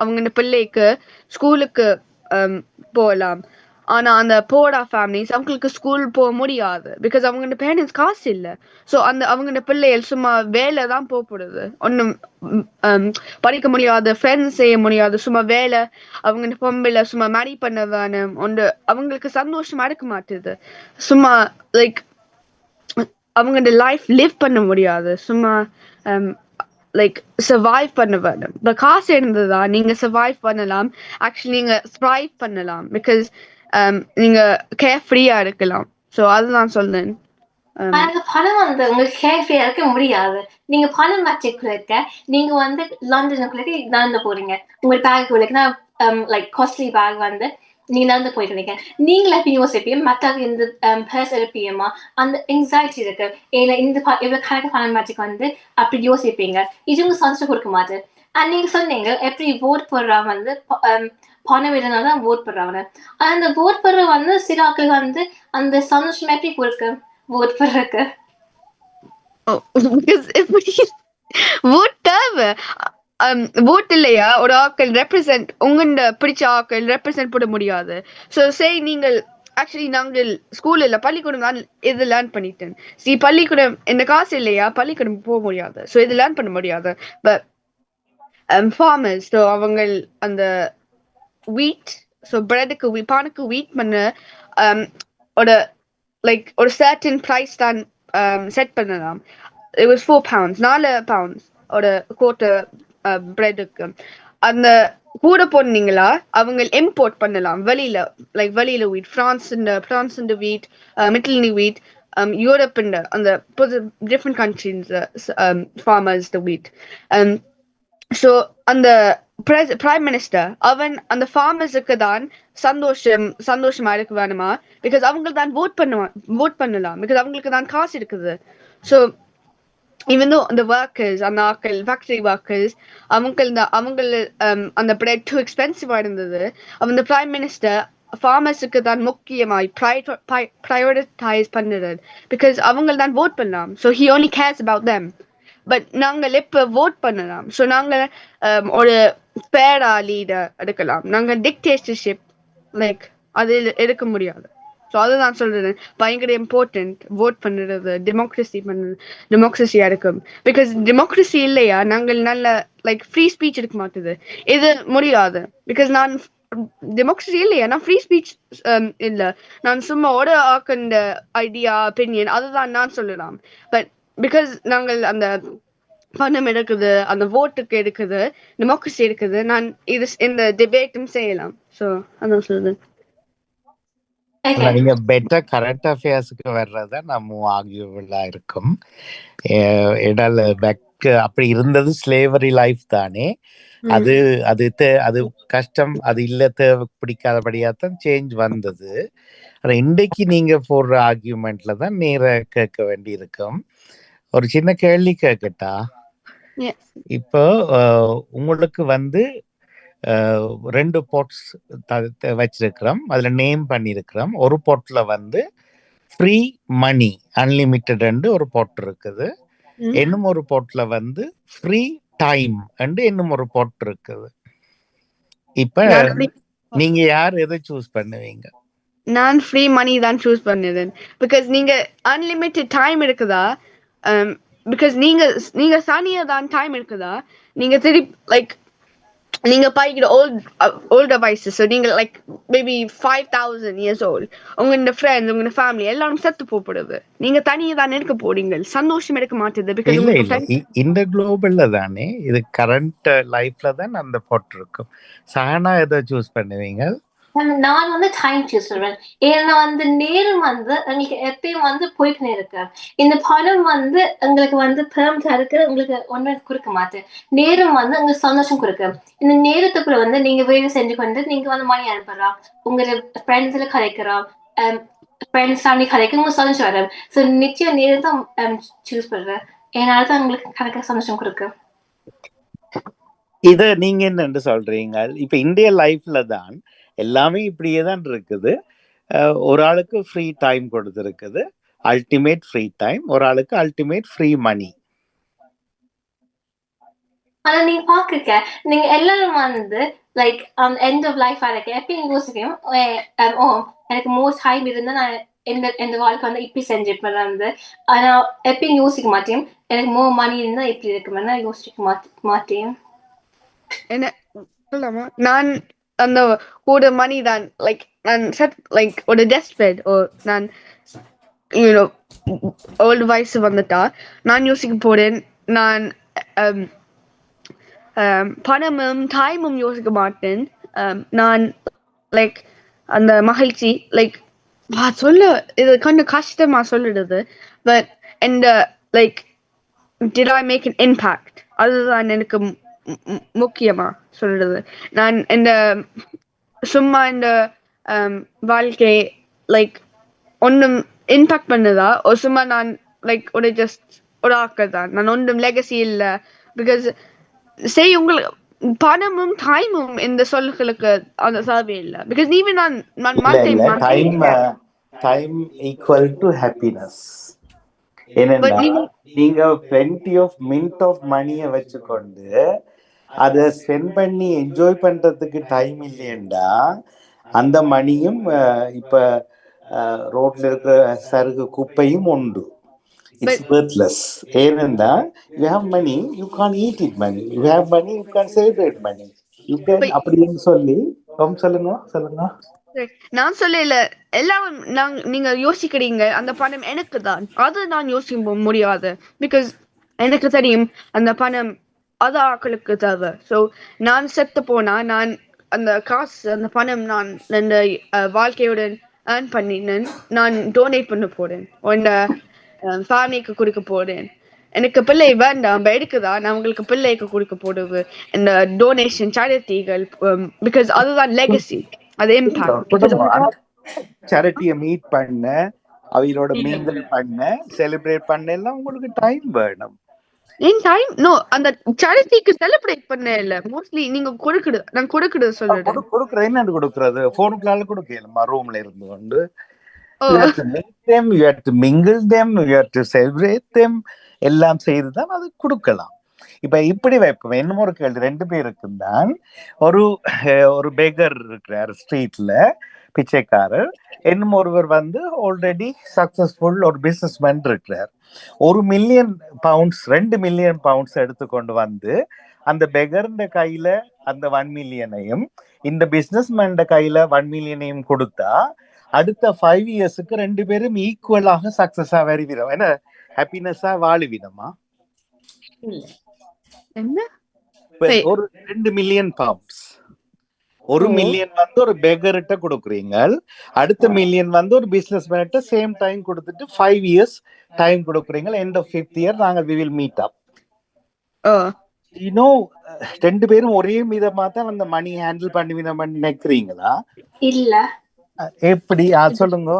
அவங்க பிள்ளைக்கு ஸ்கூலுக்கு போகலாம் ஆனா அந்த போடா ஃபேமிலிஸ் அவங்களுக்கு ஸ்கூல் போக முடியாது பிகாஸ் அவங்க பேரண்ட்ஸ் காசு இல்லை ஸோ அவங்க பிள்ளைகள் சும்மா வேலை தான் போகப்படுது ஒன்றும் படிக்க முடியாது ஃப்ரெண்ட்ஸ் செய்ய முடியாது சும்மா வேலை அவங்க பொம்பளை சும்மா மேரி பண்ண வேணும் ஒன்று அவங்களுக்கு சந்தோஷமா இருக்க மாட்டுது சும்மா லைக் அவங்களோட லைஃப் லிவ் பண்ண முடியாது சும்மா லைக் சர்வைவ் பண்ண வேணும் இப்போ காசு இருந்ததா நீங்க சர்வைவ் பண்ணலாம் ஆக்சுவலி நீங்க த்ரைவ் பண்ணலாம் பிகாஸ் நீங்க கேர் ஃப்ரீயா இருக்கலாம் ஸோ அதுதான் சொல்றேன் பணம் உங்களுக்கு கேர் ஃப்ரீயா இருக்க முடியாது நீங்க பணம் வச்சுக்க நீங்க லண்டனுக்குள்ள நடந்து போறீங்க உங்க பேக்குள்ள லைக் காஸ்ட்லி பேக் நீங்க நடந்து போயிட்டு இருக்கீங்க நீங்களே யோசிப்பீங்க மற்றது இந்த பர்ஸ் எடுப்பீங்கம்மா அந்த எங்ஸைட்டி இருக்கு ஏன்னா இந்த இவ்வளவு கணக்கு பணம் வச்சுக்கு அப்படி யோசிப்பீங்க இது உங்க சந்தோஷம் கொடுக்க மாட்டேன் நீங்க சொன்னீங்க எப்படி ஓட் போடுறா பணம் இருந்தால்தான் ஓட் போடுறாங்க அந்த ஓட் போடுற சில ஆட்கள் அந்த சந்தோஷம் எப்படி கொடுக்கு ஓட் போடுறதுக்கு ஓட் தேவை ஓட் இல்லையா ஒரு ஆக்கள் ரெப்ரசென்ட் உங்க பிடிச்ச ஆக்கள் ரெப்ரசென்ட் பண்ண முடியாது ஸோ சரி நீங்கள் ஆக்சுவலி நாங்கள் ஸ்கூல்ல இல்ல பள்ளிக்கூடம் தான் இது லேர்ன் பண்ணிட்டேன் பள்ளிக்கூடம் இந்த காசு இல்லையா பள்ளிக்கூடம் போக முடியாது ஸோ இது லேர்ன் பண்ண முடியாது பட் ஃபார்மர்ஸ் ஸோ அவங்க அந்த வீட் ஸோ பிரெட்டுக்கு பானுக்கு வீட் பண்ண ஒரு லைக் ஒரு சர்டன் ப்ரைஸ் தான் செட் பண்ணலாம் it was 4 pounds 4 pounds ஒரு quarter பிரெட்டுக்கு அந்த கூட போனீங்களா அவங்க இம்போர்ட் பண்ணலாம் வெளியில வீட் பிரான்ஸ் வீட் மிட்டில் வீட் யூரோப் அந்த டிஃப்ரெண்ட் கண்ட்ரீஸ் ஃபார்மர்ஸ் வீட் ஸோ அந்த பிரைம் மினிஸ்டர் அவன் அந்த ஃபார்மர்ஸுக்கு தான் சந்தோஷமா இருக்க வேணுமா பிகாஸ் அவங்க தான் vote பண்ணலாம் பிகாஸ் அவங்களுக்கு தான் காசு இருக்குது so even though the workers and the factory workers அந்த bread too expensive இருந்தது அவன் the prime minister farmersக்கு தான் முக்கியமாய் prioritize பண்ணுறது because அவங்க தான் vote பண்ணலாம் so he only cares about them but நாங்கள் இப்ப vote பண்ணலாம் so நாங்கள் ஒரு ஃபேரா லீடர் எடுக்கலாம் நாங்கள் dictatorship லைக் அது எடுக்க முடியாது ஸோ அதுதான் சொல்றேன் பயங்கர இம்பார்ட்டன்ட் vote பண்ணுறது டெமோக்ரஸியா இருக்கும் பிகாஸ் டெமோக்ரஸி இல்லையா நாங்கள் நல்ல லைக் ஃப்ரீ ஸ்பீச் இருக்க மாட்டுது இது முடியாது பிகாஸ் நான் டெமோக்ரஸி இல்லையா நான் ஃப்ரீ ஸ்பீச் இல்லை நான் சும்மா ஒரு ஆக்கண்ட ஐடியா ஒப்பீனியன் அதுதான் நான் சொல்லலாம் பட் பிகாஸ் நாங்கள் அந்த பணம் எடுக்குது அந்த voteக்கு எடுக்குது டெமோக்ரஸி எடுக்குது நான் இது இந்த டிபேட்டும் செய்யலாம் ஸோ அதான் சொல்றேன் நீங்க பெட்டர் கரண்ட் அஃபேர்ஸுக்கு வர்றத நம்ம ஆகியவளா இருக்கும் இடால பேக் அப்படி இருந்தது ஸ்லேவரி லைஃப் தானே அது அது கஷ்டம் அது இல்ல பிடிக்காதபடியாத்தான் சேஞ்ச் வந்தது ஆனா இன்றைக்கு நீங்க போடுற ஆர்கியூமெண்ட்ல தான் நேர கேட்க வேண்டி இருக்கும் ஒரு சின்ன கேள்வி கேட்கட்டா இப்போ உங்களுக்கு 2 போட்ஸ் வச்சிருக்கிறோம் அதுல நேம் பண்ணிருக்கிறோம் ஒரு போட்ல ஃப்ரீ மணி அன்லிமிட்டட் ஒரு போட் இருக்குது இன்னும் ஒரு போட்ல ஃப்ரீ டைம் இன்னும் ஒரு போட் இருக்குது இப்ப நீங்க யார் எதை சூஸ் பண்ணுவீங்க நான் ஃப்ரீ மணி தான் சூஸ் பண்ணுறேன் பிகாஸ் நீங்க அன்லிமிட்டட் டைம் இருக்குதா பிகாஸ் நீங்க தனியா தான் டைம் இருக்குதா நீங்க திருப்பி லைக் நீங்க பாய்க்கிற old devices so நீங்க like maybe 5000 years old உங்க friends உங்க family எல்லாரும் செத்து போடுது நீங்க தனியா தான் இருக்க போறீங்க சந்தோஷம் எடுக்க மாட்டேது because இந்த குளோபல்ல தானே இது கரண்ட் லைஃப்ல தான் அந்த போட் இருக்கும் சஹனா எதை சூஸ் பண்ணுவீங்க நான் வந்து டைம் சூஸ் பண்ணுவேன். ஏன்னா வந்து நேரம் வந்து எங்களுக்கு எப்பயும் வந்து போய்க்கினே இருக்கு. இந்த பணம் வந்து எங்களுக்கு வந்து பெர்மனன்ட்டா இருக்கு. உங்களுக்கு ஒண்ணும் குடுக்க மாட்டேன். நேரம் வந்து உங்களுக்கு சந்தோஷம் குடுக்கும். இந்த நேரத்துக்குள்ள வந்து நீங்க வேலை செஞ்சு கொண்டு நீங்க வந்து மணி அனுப்பலாம். உங்கள ஃப்ரெண்ட்ஸ்ல கதைக்கலாம். அம் ஃப்ரெண்ட்ஸ் ஃபேமிலி கதைக்க உங்களுக்கு சந்தோஷம் வரும். ஸோ நிச்சயம் நேரம் தான் சூஸ் பண்ணுவேன். ஏன்னா தான் உங்களுக்கு கணக்கு சந்தோஷம் குடுக்கும். இத நீங்க என்னன்னு சொல்றீங்க? இப்ப இந்திய லைஃப்ல தான் எல்லாமே இப்படியே தான் இருக்குது. ஒரு ஆளுக்கு ஃப்ரீ டைம் கொடுத்திருக்குது. Ultimate free time. ஒரு ஆளுக்கு அல்டிமேட் ஃப்ரீ மணி. ஆனா நீங்க பாக்குங்க, நீங்க எல்லாரும் வந்து லைக் எண்ட் ஆஃப் லைஃப் வரைக்கும் எப்பயும் யோசிக்கணும். ஓ எனக்கு மோர் டைம் இருந்தா நான் இந்த வாழ்க்கை வந்து இப்படி செஞ்சிருப்பேன் வந்து. ஆனா எப்பயும் யோசிக்க மாட்டேன். எனக்கு மோர் மணி இருந்தா இப்படி இருக்குமே யோசிக்க மாட்டேன். என்ன சொல்லலாமா? நான் அந்த ஒரு மணி தான் லைக் நான் செட் லைக் ஒரு டெஸ்க் பெட் நான் ஓல்டு வயசு வந்துட்டா நான் யோசிக்க போறேன். நான் பணமும் டைமும் யோசிக்க மாட்டேன். நான் லைக் அந்த மகிழ்ச்சி லைக் சொல்ல இது கொஞ்சம் கஷ்டமா சொல்லிடுது. பட் இந்த like did I make an impact? அதுதான் எனக்கு முக்கியமா சொல்றது. நான் இந்த சும்மா இந்த வாழ்க்கை லைக் ஒன்றும் இம்பாக்ட் பண்ணுதா ஒரு சும்மா நான் லைக் ஒரு ஜஸ்ட் ஒரு ஆக்கள் தான். நான் ஒன்றும் லெகசி இல்லை. பிகாஸ் உங்களுக்கு பணமும் டைமும் இந்த சொல்லுகளுக்கு அந்த தேவை இல்லை. Because even time equal to happiness. ஏனென்றா நீங்க plenty ஆஃப் மின்ட் ஆஃப் மணியை வச்சுக்கொண்டு அதை ஸ்பெண்ட் பண்ணி என்ஜாய் பண்றதுக்கு டைம் இல்லையண்டா அந்த மணியும் இப்ப ரோட்ல இருக்கிற சருகு குப்பையும் உண்டு. It's worthless. ஏனென்றா you have money, you can't eat it money. You have money, you can't celebrate money. You can அப்படின்னு சொல்லி சொல்லுங்க. நான் சொல்லல எல்லாரும் நீங்க யோசிக்கிறீங்க அந்த பணம் எனக்கு தான். அது நான் யோசிக்க முடியாது. பிகாஸ் எனக்கு தெரியும் அந்த பணம் அது ஆக்களுக்கு தேவை. ஸோ நான் செத்து போனா நான் அந்த காசு அந்த பணம் நான் இந்த வாழ்க்கையுடன் ஏர்ன் பண்ணினேன். நான் டொனேட் பண்ண போறேன். அந்த ஃபேமிலிக்கு கொடுக்க போறேன். எனக்கு பிள்ளை வேண்டாம் எடுக்குதா நான் உங்களுக்கு பிள்ளைக்கு கொடுக்க போடுது இந்த டொனேஷன் சேரிட்டிகள். பிகாஸ் அதுதான் லெகசி. அது இம்பாக்ட். சேரிட்டியை மீட் பண்ண அவங்களோட மீங்கல் பண்ண செலிப்ரேட் பண்ண எல்லாம் உங்களுக்கு டைம் வேணும். டைம் நோ அந்த சேரிட்டிக்கு செலிப்ரேட் பண்ண இல்ல. மோஸ்ட்லி நீங்க கொடுக்குறது சொல்றேன். கொடுக்குறது என்னன்னு கொடுக்குறது போனுக்குள்ளால கொடுக்கலாமா ரூம்ல இருந்து கொண்டு. You have to meet them, you have to mingle them, you have to celebrate them. எல்லாம் செய்துதான் அது கொடுக்கலாம். இப்ப இப்படி வைப்போம். என்ன ஒரு கேள்வி, 2 பேருக்கு தான் ஒரு பேக்கர் இருக்கிறார் ஸ்ட்ரீட்ல, பிச்சைக்காரர். இன்னும் ஒருவர் வந்து ஆல்ரெடி சக்சஸ்ஃபுல் ஒரு பிசினஸ்மேன் இருக்கிறார். 1 மில்லியன் பவுண்ட்ஸ் 2 மில்லியன் பவுண்ட்ஸ் எடுத்துக்கொண்டு வந்து அந்த பெகர்ன்ற கையில அந்த 1 மில்லியனையும் இந்த பிசினஸ்மேன் கையில 1 மில்லியனையும் கொடுத்தா அடுத்த 5 இயர்ஸுக்கு 2 பேரும் ஈக்குவலாக சக்சஸா வருவிடும். என்ன ஹாப்பினஸா வாழுவிடமா? ஒரு 2 மில்லியன் பவுண்ட்ஸ் 1 மில்லியன் வந்து ஒரு பெகர்கிட்ட கொடுக்குறீங்க. அடுத்த மில்லியன் வந்து ஒரு பிசினஸ் மேன்கிட்ட சேம் டைம் கொடுத்துட்டு 5 இயர்ஸ் டைம் கொடுக்குறீங்க. எண்ட் ஆஃப் 5th இயர் நாங்கள் we will meet up. You know 2 பேரும் ஒரே விதமா தான் அந்த மணி ஹேண்டில் பண்ணுவீங்க நினைக்கிறீங்களா? இல்ல. எப்படி சொல்லுங்க.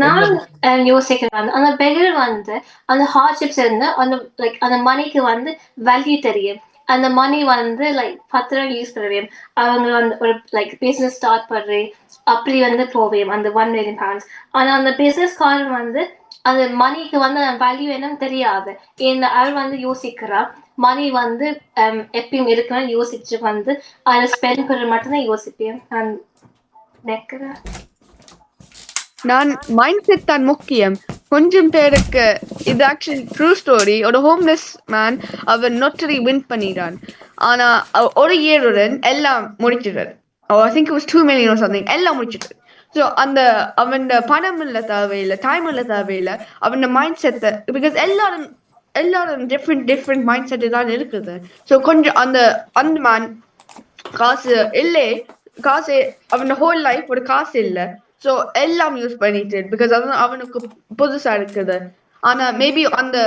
நான் யோசிக்கிறேன் அந்த பெகர் வந்து அந்த ஹார்ட்ஷிப்ஸ் இருந்து அந்த லைக் அந்த மணிக்கு வந்து வேல்யூ தெரியும். அந்த மணி வந்து லைக் 10 ரூபாய் யூஸ் பண்ணுவேன். அவங்க வந்து ஒரு லைக் பிசினஸ் ஸ்டார்ட் பண்ணுறேன் அப்படி வந்து போவேன் அந்த 1 மில்லியன் பவுண்ட்ஸ். ஆனா அந்த பிசினஸ் காரன் வந்து அந்த மணிக்கு வந்து வேல்யூ என்னன்னு தெரியாது. ஏன்னா அவர் வந்து யோசிக்கிறார் மணி வந்து எப்பயும் இருக்கணும்னு யோசிச்சு வந்து அதை ஸ்பெண்ட் பண்ண மட்டும்தான் யோசிப்பேன். நான் நினைக்கிறேன் நான் மைண்ட் செட் தான் முக்கியம். கொஞ்சம் பேருக்கு இது ஆக்சுவலி ட்ரூ ஸ்டோரி. ஒரு ஹோம்லெஸ் மேன் அவன் நொட்டரி வின் பண்ணிட்டான். ஆனா ஒரு இயருடன் எல்லாம் முடிச்சிட்டார். I think it was 2 million or something. எல்லாம் முடிச்சிட்டார். ஸோ அந்த அவன் பணம் இல்ல தேவையில்லை, டைம் இல்ல தேவையில்லை, அவன் மைண்ட் செட்டை. பிகாஸ் எல்லாரும் டிஃப்ரெண்ட் மைண்ட் செட்டு தான் இருக்குது. ஸோ கொஞ்சம் அந்த மேன் காசு இல்லை காசு அவன் ஹோல் லைஃப் ஒரு காசு இல்ல சோ எல்லாம் யூஸ் பண்ணிட்டு பிகாஸ் அது அவனுக்கு புதுசா இருக்குது ஆனா மேபி அந்த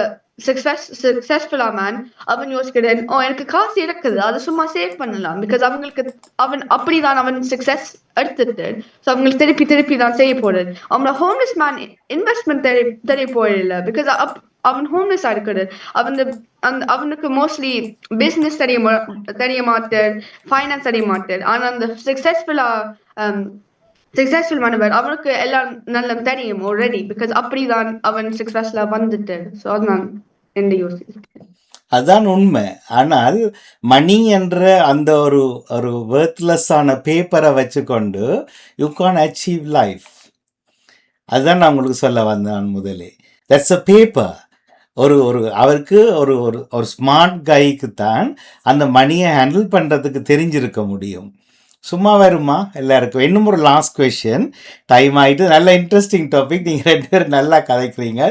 சக்சஸ்ஃபுல்லா மேன் அவன் யோசிக்கிறேன் ஓ எனக்கு காசு இருக்குது அது சும்மா சேவ் பண்ணலாம் பிகாஸ் அவங்களுக்கு அவன் அப்படிதான் அவன் சக்சஸ் எடுத்துட்டு ஸோ அவங்களுக்கு திருப்பி தான் செய்ய போறது அவனோட ஹோம்லெஸ் மேன் இன்வெஸ்ட்மெண்ட் தெரிய போயிடல பிகாஸ் அவன் ஹோம்லெஸ்ஸா இருக்குது அவனுக்கு மோஸ்ட்லி பிசினஸ் தெரிய மாட்டேன் ஃபைனான்ஸ் தெரிய மாட்டேன் ஆனா அந்த சக்சஸ்ஃபுல் மாணவர் அவனுக்கு எல்லாம் நல்லா தெரியும் ஆல்ரெடி பிகாஸ் அப்படிதான் அவன் சக்சஸ்ல வந்துட்டு ஸோ அதுதான் எந்த யோசிக்கிறேன் அதுதான் உண்மை. ஆனால் மணி என்ற அந்த ஒரு ஒரு வேர்த்லெஸ்ஸான பேப்பரை வச்சுக்கொண்டு யூ கான் அச்சீவ் லைஃப். அதுதான் நான் உங்களுக்கு சொல்ல வந்தேன் முதலே. That's a paper. ஒரு ஒரு அவருக்கு ஒரு ஒரு ஒரு ஸ்மார்ட் கைக்கு தான் அந்த மணியை ஹேண்டில் பண்ணுறதுக்கு தெரிஞ்சிருக்க முடியும். சும்மா வருமா எல்லாருக்கும்? இன்னும் ஒரு லாஸ்ட் கொஷின், டைம் ஆகிட்டு. நல்ல இன்ட்ரெஸ்டிங் டாபிக். நீங்கள் 2 பேரும் நல்லா கதைக்கிறீங்க.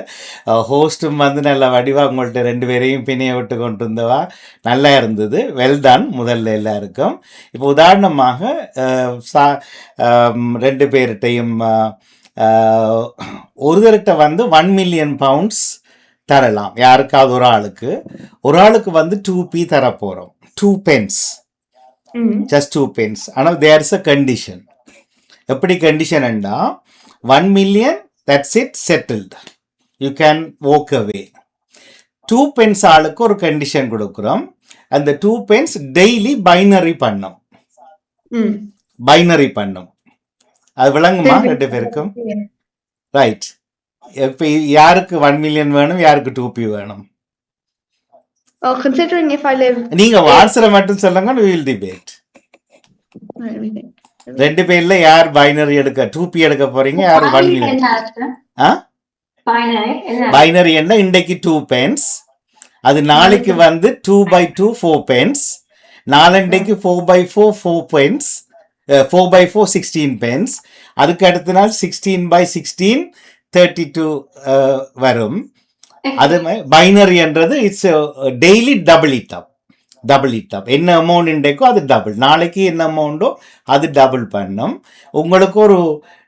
ஹோஸ்ட்டும் வந்து நல்ல வடிவாக உங்கள்கிட்ட 2 பேரையும் பிணைய விட்டு கொண்டு இருந்தவா நல்லா இருந்தது. வெல் டன் முதல்ல எல்லாருக்கும். இப்போ உதாரணமாக 2 பேர்கிட்டையும் ஒருத்தர்கிட்ட வந்து 1 மில்லியன் பவுண்ட்ஸ் தரலாம் யாருக்காவது ஒரு ஆளுக்கு வந்து 2p தரப்போகிறோம். 2 pence, just 2 pence. ஆனால் தேர் இஸ் அ கண்டிஷன். எப்படி கண்டிஷன்டா 1 million that's it settled, you can walk away. 2 pence ஆளுக்கு ஒரு கண்டிஷன் கொடுக்குறோம். அந்த 2 pence டெய்லி பைனரி பண்ணும். அது விளங்குமா 2 பேருக்கும்? ரைட். இப்போ யாருக்கு 1 மில்லியன் வேணும், யாருக்கு 2p வேணும்? Considering if I live நீங்க ஆன்சரை மட்டும் சொல்லுங்க, we will debate. 2 பேர்ல யார் பைனரி எடுக்க 2p எடுக்க போறீங்க, யார் 1 மில்லியன்? பைனரி என்ன? இன்றைக்கு 2 pence, அது நாளைக்கு வந்து 2/2 4 pence, நாளண்டைக்கு 4/4 4 pence, 4/4 16 pence, அதுக்கு அடுத்த நாள் 16/16 32 வரும். அது பைனரி என்றது it's daily double it up. என்ன அமௌண்ட் இன்றைக்கோ அது டபுள், நாளைக்கு என்ன அமௌண்டோ அது டபுள் பண்ணும். உங்களுக்கு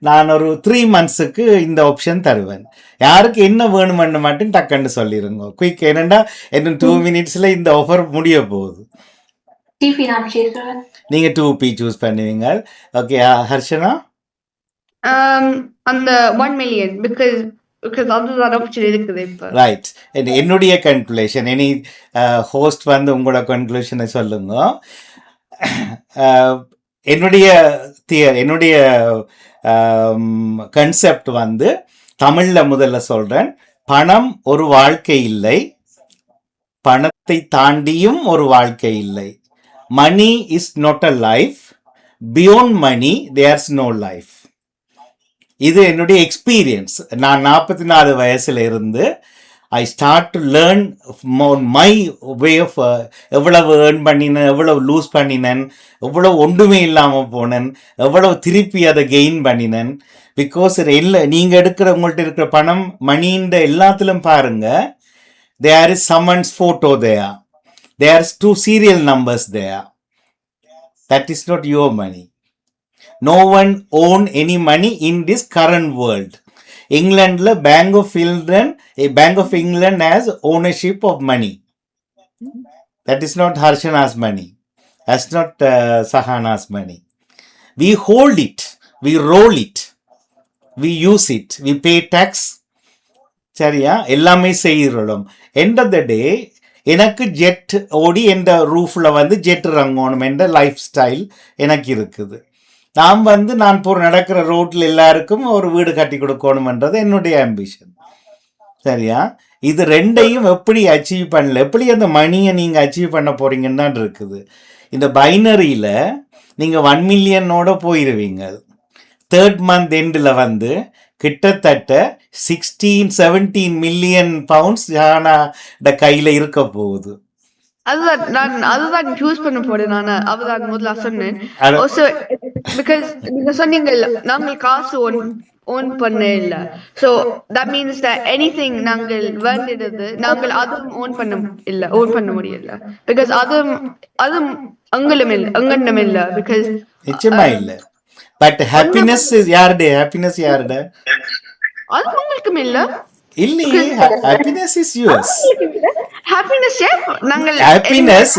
நான் ஒரு 3 monthsக்கு இந்த ஆப்ஷன் தருவேன். யாருக்கு என்ன வேணுமென்னு மட்டும் டக்குன்னு சொல்லிருங்க குயிக். என்னண்டா இன்னும் 2 minutesல இந்த ஆஃபர் முடிய போகுது. நீங்க 2p சூஸ் பண்ணுவீங்க. ஓகே ஹர்ஷனா? அந்த 1 மில்லியன் பிகாஸ் அதுதான் ஆப்ஷன் இருக்குது இப்போ. ரைட். என்னுடைய கன்க்ளூஷன், எனி ஹோஸ்ட் வந்து உங்களோட கன்க்ளூஷனை சொல்லுங்க. என்னுடைய கன்செப்ட் வந்து தமிழ்ல முதல்ல சொல்றேன். பணம் ஒரு வாழ்க்கை இல்லை, பணத்தை தாண்டியும் ஒரு வாழ்க்கை இல்லை. Money is not a life, beyond money there's no life. இது என்னுடைய எக்ஸ்பீரியன்ஸ். நான் 44 வயசுல இருந்து I start to learn my way of எவ்வளவு ஏர்ன் பண்ணினேன், எவ்வளவு லூஸ் பண்ணினேன், எவ்வளவு ஒன்றுமே இல்லாமல் போனேன், எவ்வளவு திருப்பி அதை கெயின் பண்ணினேன். பிகாஸ் நீங்கள் உங்கள்கிட்ட இருக்கிற பணம் மணின்ற எல்லாத்திலும் பாருங்க, there is someone's photo there, there is 2 serial numbers there. That is not your money. No one own any money in this current world. England Bank of England has ownership of money. That is not Harshana's money. That's not Sahana's money. We hold it, we roll it, we use it, we pay tax. சரியா? எல்லாமே செய்கிறோம். End of the day எனக்கு jet ஓடி என்ற ரூஃபில் வந்து jet இறங்கணும் என்ற life style எனக்கு இருக்குது. நான் நடக்கிற ரோட்டில் எல்லாருக்கும் ஒரு வீடு கட்டி கொடுக்கணும்ன்றது என்னுடைய ஆம்பிஷன். சரியா? இது ரெண்டையும் எப்படி அச்சீவ் பண்ணல, எப்படி அந்த மணியை நீங்கள் அச்சீவ் பண்ண போறீங்கன்னு தான் இருக்குது. இந்த பைனரியில் நீங்கள் 1 மில்லியனோட போயிடுவீங்க. 3rd month எண்டில் வந்து கிட்டத்தட்ட 16-17 மில்லியன் பவுண்ட்ஸ் ஜானாட கையில் இருக்க போகுது. அதுதான் சூஸ் பண்ண போறேன். நான் அவதான் முதல்ல சொன்னேன். பிகாஸ் நீங்க சொன்னீங்க நாங்கள் காசு ஓன் பண்ண இல்ல. So that means that anything நாங்கள் வேண்டியது நாங்கள் அதுவும் ஓன் பண்ண முடியல because அதுவும் அங்கலும் இல்ல அங்கண்டம் இல்ல because நிச்சயமா இல்ல. பட் ஹாப்பினஸ் யாருடைய ஹாப்பினஸ் யாருடைய அது உங்களுக்கும் இல்ல. இல்லையே. Happiness is yours. happiness நாங்கள் Happiness,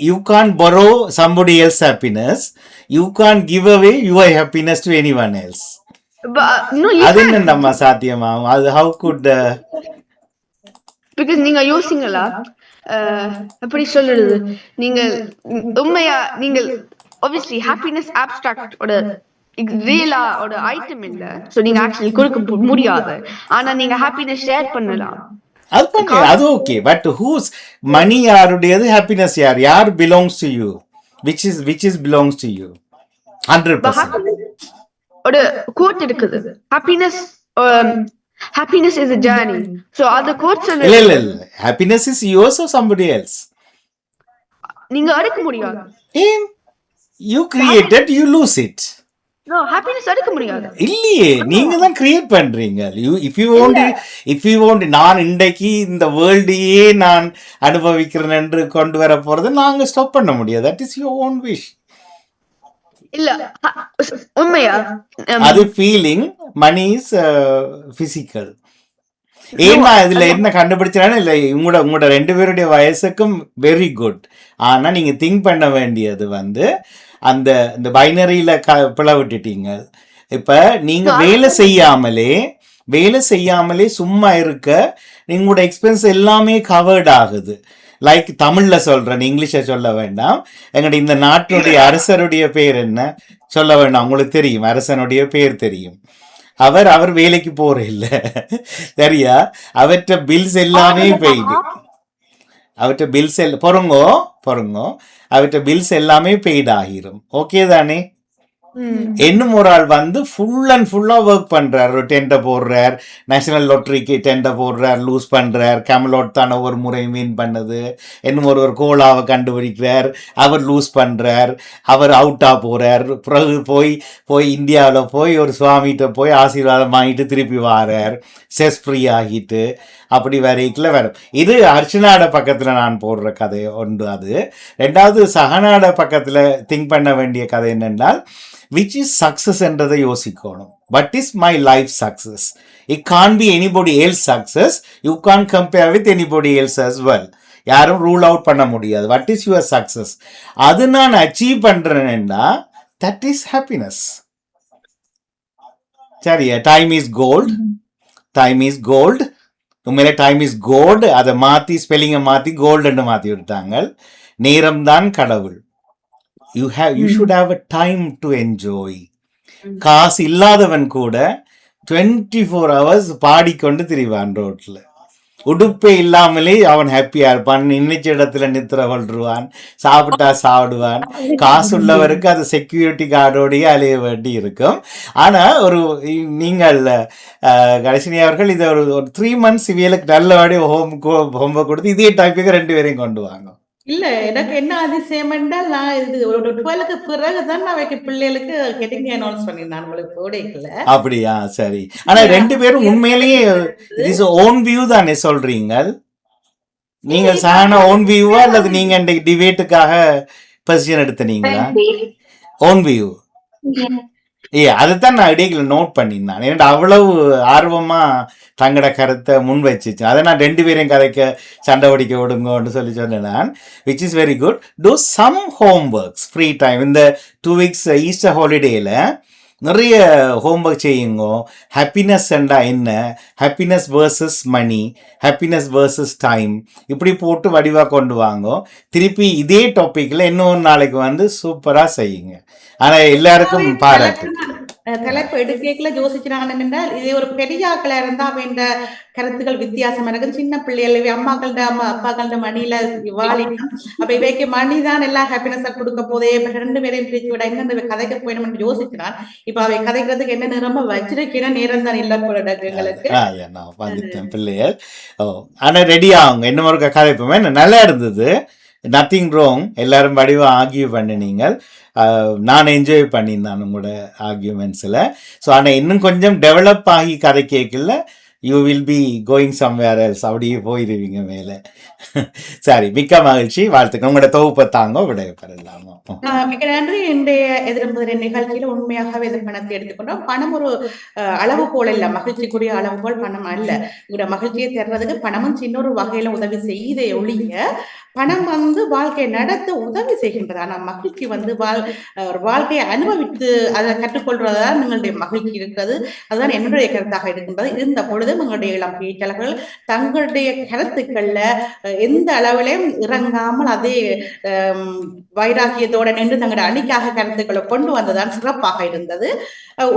you can't borrow somebody else's happiness. You can't give away your happiness to anyone else. no you அது என்ன நம்ம சாத்தியமாகும்? அது how could because நீங்க யோசிங்களா எப்படி சொல்றது, நீங்கள் உண்மையா நீங்கள் obviously happiness abstract ஓட ரியலா ஒரு ஐட்டம் இல்ல. சோ நீங்க ஆக்சுவலி கொடுக்க முடியாது. ஆனா நீங்க happiness ஷேர் பண்ணலாம். அது பண்ணு, அது ஓகே. பட் ஹூஸ் மணி யாருடையது, ஹாப்பினஸ் யார் belongs to you, which is belongs to you 100%. ஒரு கோட் இருக்குது, happiness is a journey. So அந்த கோட் சொல்ல இல்ல happiness is yours or somebody else. நீங்க அடக்க முடியாது. You created, you lose it. No, happiness அடக்க முடியாது. இல்லையே, நீங்க தான் கிரியேட் பண்றீங்க. if you want நான் இன்றைக்கு இந்த வேர்ல்டையே நான் அனுபவிக்கிறேன் என்று கொண்டு வர போறதை நாங்க ஸ்டாப் பண்ண முடியாது. that is your own wish. இல்ல உண்மையா அது ஃபீலிங், மணி இஸ் பிசிக்கல். ஏன்னா இதுல என்ன கண்டுபிடிச்சானே இல்லை, உங்களோட 2 பேருடைய வயசுக்கும் வெரி குட். ஆனா நீங்க திங்க் பண்ண வேண்டியது அந்த பைனரியில பிளவிட்டுட்டீங்க. இப்ப நீங்க வேலை செய்யாமலே சும்மா இருக்க உங்களோட எக்ஸ்பென்ஸ் எல்லாமே கவர்ட் ஆகுது. லைக் தமிழ்ல சொல்றேன், இங்கிலீஷ சொல்ல வேண்டாம். எங்களுடைய இந்த நாட்டுடைய அரசருடைய பேர் என்ன சொல்ல வேண்டாம், உங்களுக்கு தெரியும், அரசனுடைய பேர் தெரியும். அவர் வேலைக்கு போற இல்ல, சரியா? அவற்ற பில்ஸ் எல்லாமே பெய்டு, அவற்ற பில்ஸ் பொறுங்கோ அவற்ற பில்ஸ் எல்லாமே பெய்ட் ஆகிரும். ஓகே தானே? இன்னும் ஒரு ஆள் ஃபுல் அண்ட் ஃபுல்லா ஒர்க் பண்றார். ஒரு டெண்டர் போடுறார், நேஷனல் லாட்டரிக்கு டெண்டர் போடுறார், லூஸ் பண்றார். கேமலோட் தானே ஒரு முறை மீன் பண்ணது. இன்னும் ஒரு கோலாவை கண்டுபிடிக்கிறார், அவர் லூஸ் பண்றார், அவர் அவுட்டா போறார். பிறகு போய் இந்தியாவில் போய் ஒரு சுவாமிகிட்ட போய் ஆசீர்வாதம் வாங்கிட்டு திருப்பி வாரார், செஸ் ஃப்ரீ ஆகிட்டு. அப்படி வரைக்குள்ள வரும். இது அர்ச்சனாட பக்கத்துல நான் போடுற கதை ஒன்று. அது 2வது சகனாட பக்கத்துல திங்க் பண்ண வேண்டிய கதை என்னென்றால், which is success என்றதை யோசிக்கணும். what is my life success? it can't be anybody else success. you can't compare with anybody else as well. யாரும் ரூல் அவுட் பண்ண முடியாது. what is your success? அது நான் அச்சீவ் பண்றேன்னா that is happiness. சரியா? Time is gold. உண்மையிலே time is gold. அதை மாத்தி ஸ்பெல்லிங்கை மாத்தி கோல்டுன்னு மாத்தி விட்டாங்க. நேரம் தான் கடவுள். you should have a time to enjoy. காசு இல்லாதவன் கூட 24 hours பாடிக்கொண்டு திரிவான் ரோட்ல. உடுப்பே இல்லாமலே அவன் ஹாப்பியா இருப்பான். நினைச்ச இடத்துல நித்திர கொள்வான், சாப்பிடுவான். காசு உள்ளவருக்கு அது செக்யூரிட்டி கார்டோடைய அலைய வேண்டி இருக்கும். ஆனா நீங்கள் கடைசினி அவர்கள் இதை ஒரு 3 months இவைகளுக்கு நல்லபடி ஹோம்ஒர்க் கொடுத்து இதே டாபிக் 2 பேரையும் கொண்டு வாங்க. இல்ல, எனக்கு என்ன அதிசயம் என்றால், நான் இது ஒரு 12க்கு பிறகுதான் அவைக்கு பிள்ளைகளுக்கு கெட்டிங் அனௌன்ஸ் பண்ணிருந்தேன் உங்களுக்கு போடைக்கல. அப்படியா? சரி. ஆனா 2 பேரும் உண்மையிலேயே இஸ் ஓன் வியூ தானே சொல்றீங்க. நீங்க சான ஓன் வியூவா அல்லது நீங்க இன்றைக்கு டிபேட்டுக்காக பொசிஷன் எடுத்தீங்களா? Own view. அதுதான் நான் இடையில நோட் பண்ணியிருந்தேன். ஏன்னா அவ்வளவு ஆர்வமா தங்களோட கருத்தை முன் வச்சிச்சு. அதை நான் 2 பேரையும் கதைக்க சண்டை பிடிக்க விடுங்கன்னு சொன்னேன் நான். Which is very good. Do some homeworks free time. இந்த 2 weeks ஈஸ்டர் ஹாலிடேல நிறைய ஹோம்ஒர்க் செய்யுங்க. ஹாப்பினஸ் என்ன, ஹாப்பினஸ் வேர்சஸ் மணி, ஹாப்பினஸ் வேர்சஸ் டைம், இப்படி போட்டு வடிவா கொண்டு வாங்க. திருப்பி இதே டாபிக்ல இன்னொரு நாளைக்கு சூப்பரா செய்யுங்க. ஆனா எல்லாருக்கும் பாராட்டு. தலைப்பு எடுக்கல யோசிச்சாங்க என்றால், இது ஒரு பெரிய ஆக்களா இருந்தா வேண்ட கருத்துக்கள் வித்தியாசமா இருக்கு. சின்ன பிள்ளைகள் அப்பாக்கள மணியில வாழி, அப்ப இவைக்கு மணிதான் எல்லா ஹாப்பினஸா கொடுக்க போதே. 2 பேரையும் பிரிச்சு விட என்ன கதைக்க போயணும்னு யோசிச்சான். இப்ப அவை கதைக்கிறதுக்கு என்ன நிறமா வச்சிருக்கிற நேரம் தான் இல்ல போல எங்களுக்கு. வந்துட்டேன் பிள்ளைகள். ஆனா ரெடி ஆகுங்க. இன்னும் ஒரு கதைப்போமே நல்லா இருந்தது. Nothing wrong. எல்லாரும் வடிவா ஆர்கியூ பண்ணினீங்க. நான் என்ஜாய் பண்ணியிருந்தேன் உங்களோட ஆர்கியூமெண்ட்ஸில். ஸோ ஆனால் இன்னும் கொஞ்சம் டெவலப் ஆகி கதை கேட்கல, you will be going somewhere else. அப்படியே போயிருவீங்க மேலே. சரி, மிக்க மகிழ்ச்சி, வாழ்த்துக்கள். உங்களோட தொகுப்பை தாங்க விடைபெறலாமா? மிக நன்றி. இன்றைய எதிர்ப்பு நிகழ்ச்சியில உண்மையாகவே இந்த பணத்தை எடுத்துக்கொண்டோம். பணம் ஒரு அளவுகோல் இல்ல, மகிழ்ச்சிக்குரிய அளவுகோல் பணம் அல்ல. இவர மகிழ்ச்சியை தர்றதுக்கு பணமும் சின்ன ஒரு வகையில உதவி செய்தே ஒழிய, பணம் வாழ்க்கையை நடத்த உதவி செய்கின்றது. ஆனா மகிழ்ச்சி ஒரு வாழ்க்கையை அனுபவித்து அதை கற்றுக்கொள்றதுதான் எங்களுடைய மகிழ்ச்சி இருக்கிறது. அதுதான் என்னுடைய கருத்தாக இருக்கின்றது. இருந்த பொழுது எங்களுடைய இளம் பேச்சாளர்கள் தங்களுடைய கருத்துக்கள்ல எந்த அளவிலையும் இறங்காமல் அதே வைராக்கியத்தோட நின்று தங்களுடைய அணிக்காக கருத்துக்களை கொண்டு வந்ததான் சிறப்பாக இருந்தது.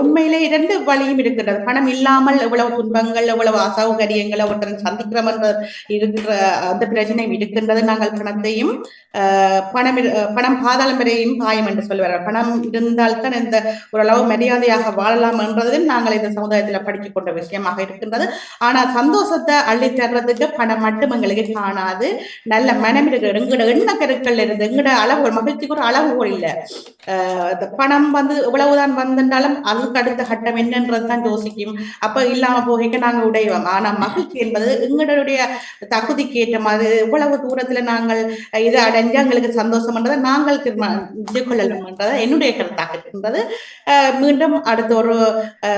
உண்மையிலே 2 வழியும் இருக்கின்றது. பணம் இல்லாமல் எவ்வளவு துன்பங்கள், எவ்வளவு அசௌகரியங்களை ஒருத்தர் சந்திக்கிறோம் என்ற இருக்கிற அந்த பிரச்சனையும் இருக்கின்றது. நாங்கள் பணத்தையும் பணம் பாதாளம் வரையும் பாயம் என்று சொல்லுவார்கள். பணம் இருந்தால்தான் இந்த ஓரளவு மரியாதையாக வாழலாம் என்றதும் நாங்கள் இந்த சமுதாயத்தில் படித்துக் கொண்ட விஷயமாக இருக்கின்றது. ஆனால் சந்தோஷத்தை அள்ளி தர்றதுக்கு பணம் மட்டும் எங்களுக்கு காணாது. நல்ல மனம் இருக்கிற எங்கட எண்ண கருக்கள் இருந்து எங்கட அளவுகள், மகிழ்ச்சிக்கு ஒரு அளவுகோல் இல்லை. பணம் எவ்வளவுதான் வந்தாலும் அதுக்கு அடுத்த கட்டம் என்னன்றதுதான் யோசிக்கும். அப்ப இல்லாம போகிக்க நாங்க உடைவோம். ஆனா மகிழ்ச்சி என்பது எங்களுடைய தகுதிக்கு ஏற்ற மாதிரி எவ்வளவு தூரத்துல நாங்கள் இதை அடைஞ்சு எங்களுக்கு சந்தோஷம் என்றதை நாங்கள் கொள்ளலாம் என்றதை என்னுடைய கருத்தாக இருக்கின்றது. மீண்டும் அடுத்த ஒரு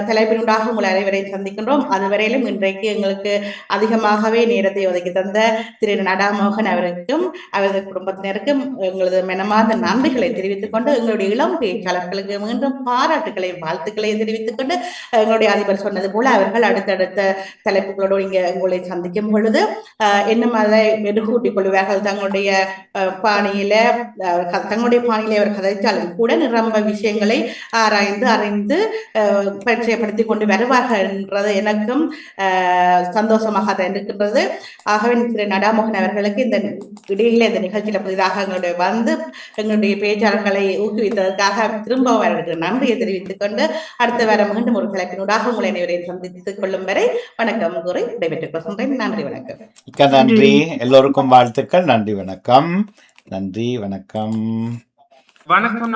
தலைப்பினூடாக உங்கள் அனைவரையும் சந்திக்கின்றோம். அதுவரையிலும் இன்றைக்கு எங்களுக்கு அதிகமாகவே நேரத்தை ஒதுக்கி தந்த திரு நடாமோகன் அவருக்கும் அவரது குடும்பத்தினருக்கும் எங்களது மனமார்ந்த நன்றிகளை தெரிவித்துக் கொண்டு, எங்களுடைய இளம் பேச்சாளர்களுக்கு மீண்டும் பாராட்டுகளை, வாழ்த்துக்களை தெரிவித்துக் கொண்டு, எங்களுடைய அதிபர் சொன்னது போல அவர்கள் அடுத்தடுத்த தலைப்புகளோடு இங்க உங்களை சந்திக்கும் பொழுது இன்னும் அதை மெருகூட்டிக் கொள்வார்கள். தங்களுடைய பாணியில அவர் கதைத்தாலும் கூட நிரம்ப விஷயங்களை ஆராய்ந்து அறிந்து பரிச்சயப்படுத்திக் கொண்டு வருவார்கள் என்றது எனக்கும் சந்தோஷமாக இருக்கின்றது. ஆகவே திரு நடாமோகன் அவர்களுக்கு இந்த இடையில இந்த நிகழ்ச்சியில புதிதாக எங்களுடைய பேச்சாளர்களை ஊக்குவித்ததற்காக திரும்ப அவர்களுக்கு நன்றியை தெரிவித்துக் கொண்டு அடுத்த வாரம் மீண்டும் ஒரு தலைப்பினூடாக உங்களை அனைவரையும் சந்தித்துக் கொள்ளும் வரை வணக்கம் கூறி விடைபெற்றுக் கொள்கின்றேன். நன்றி, வணக்கம். நன்றி, எல்லோருக்கும் வாழ்த்துக்கள். நன்றி, வணக்கம். நன்றி, வணக்கம். வணக்கம்.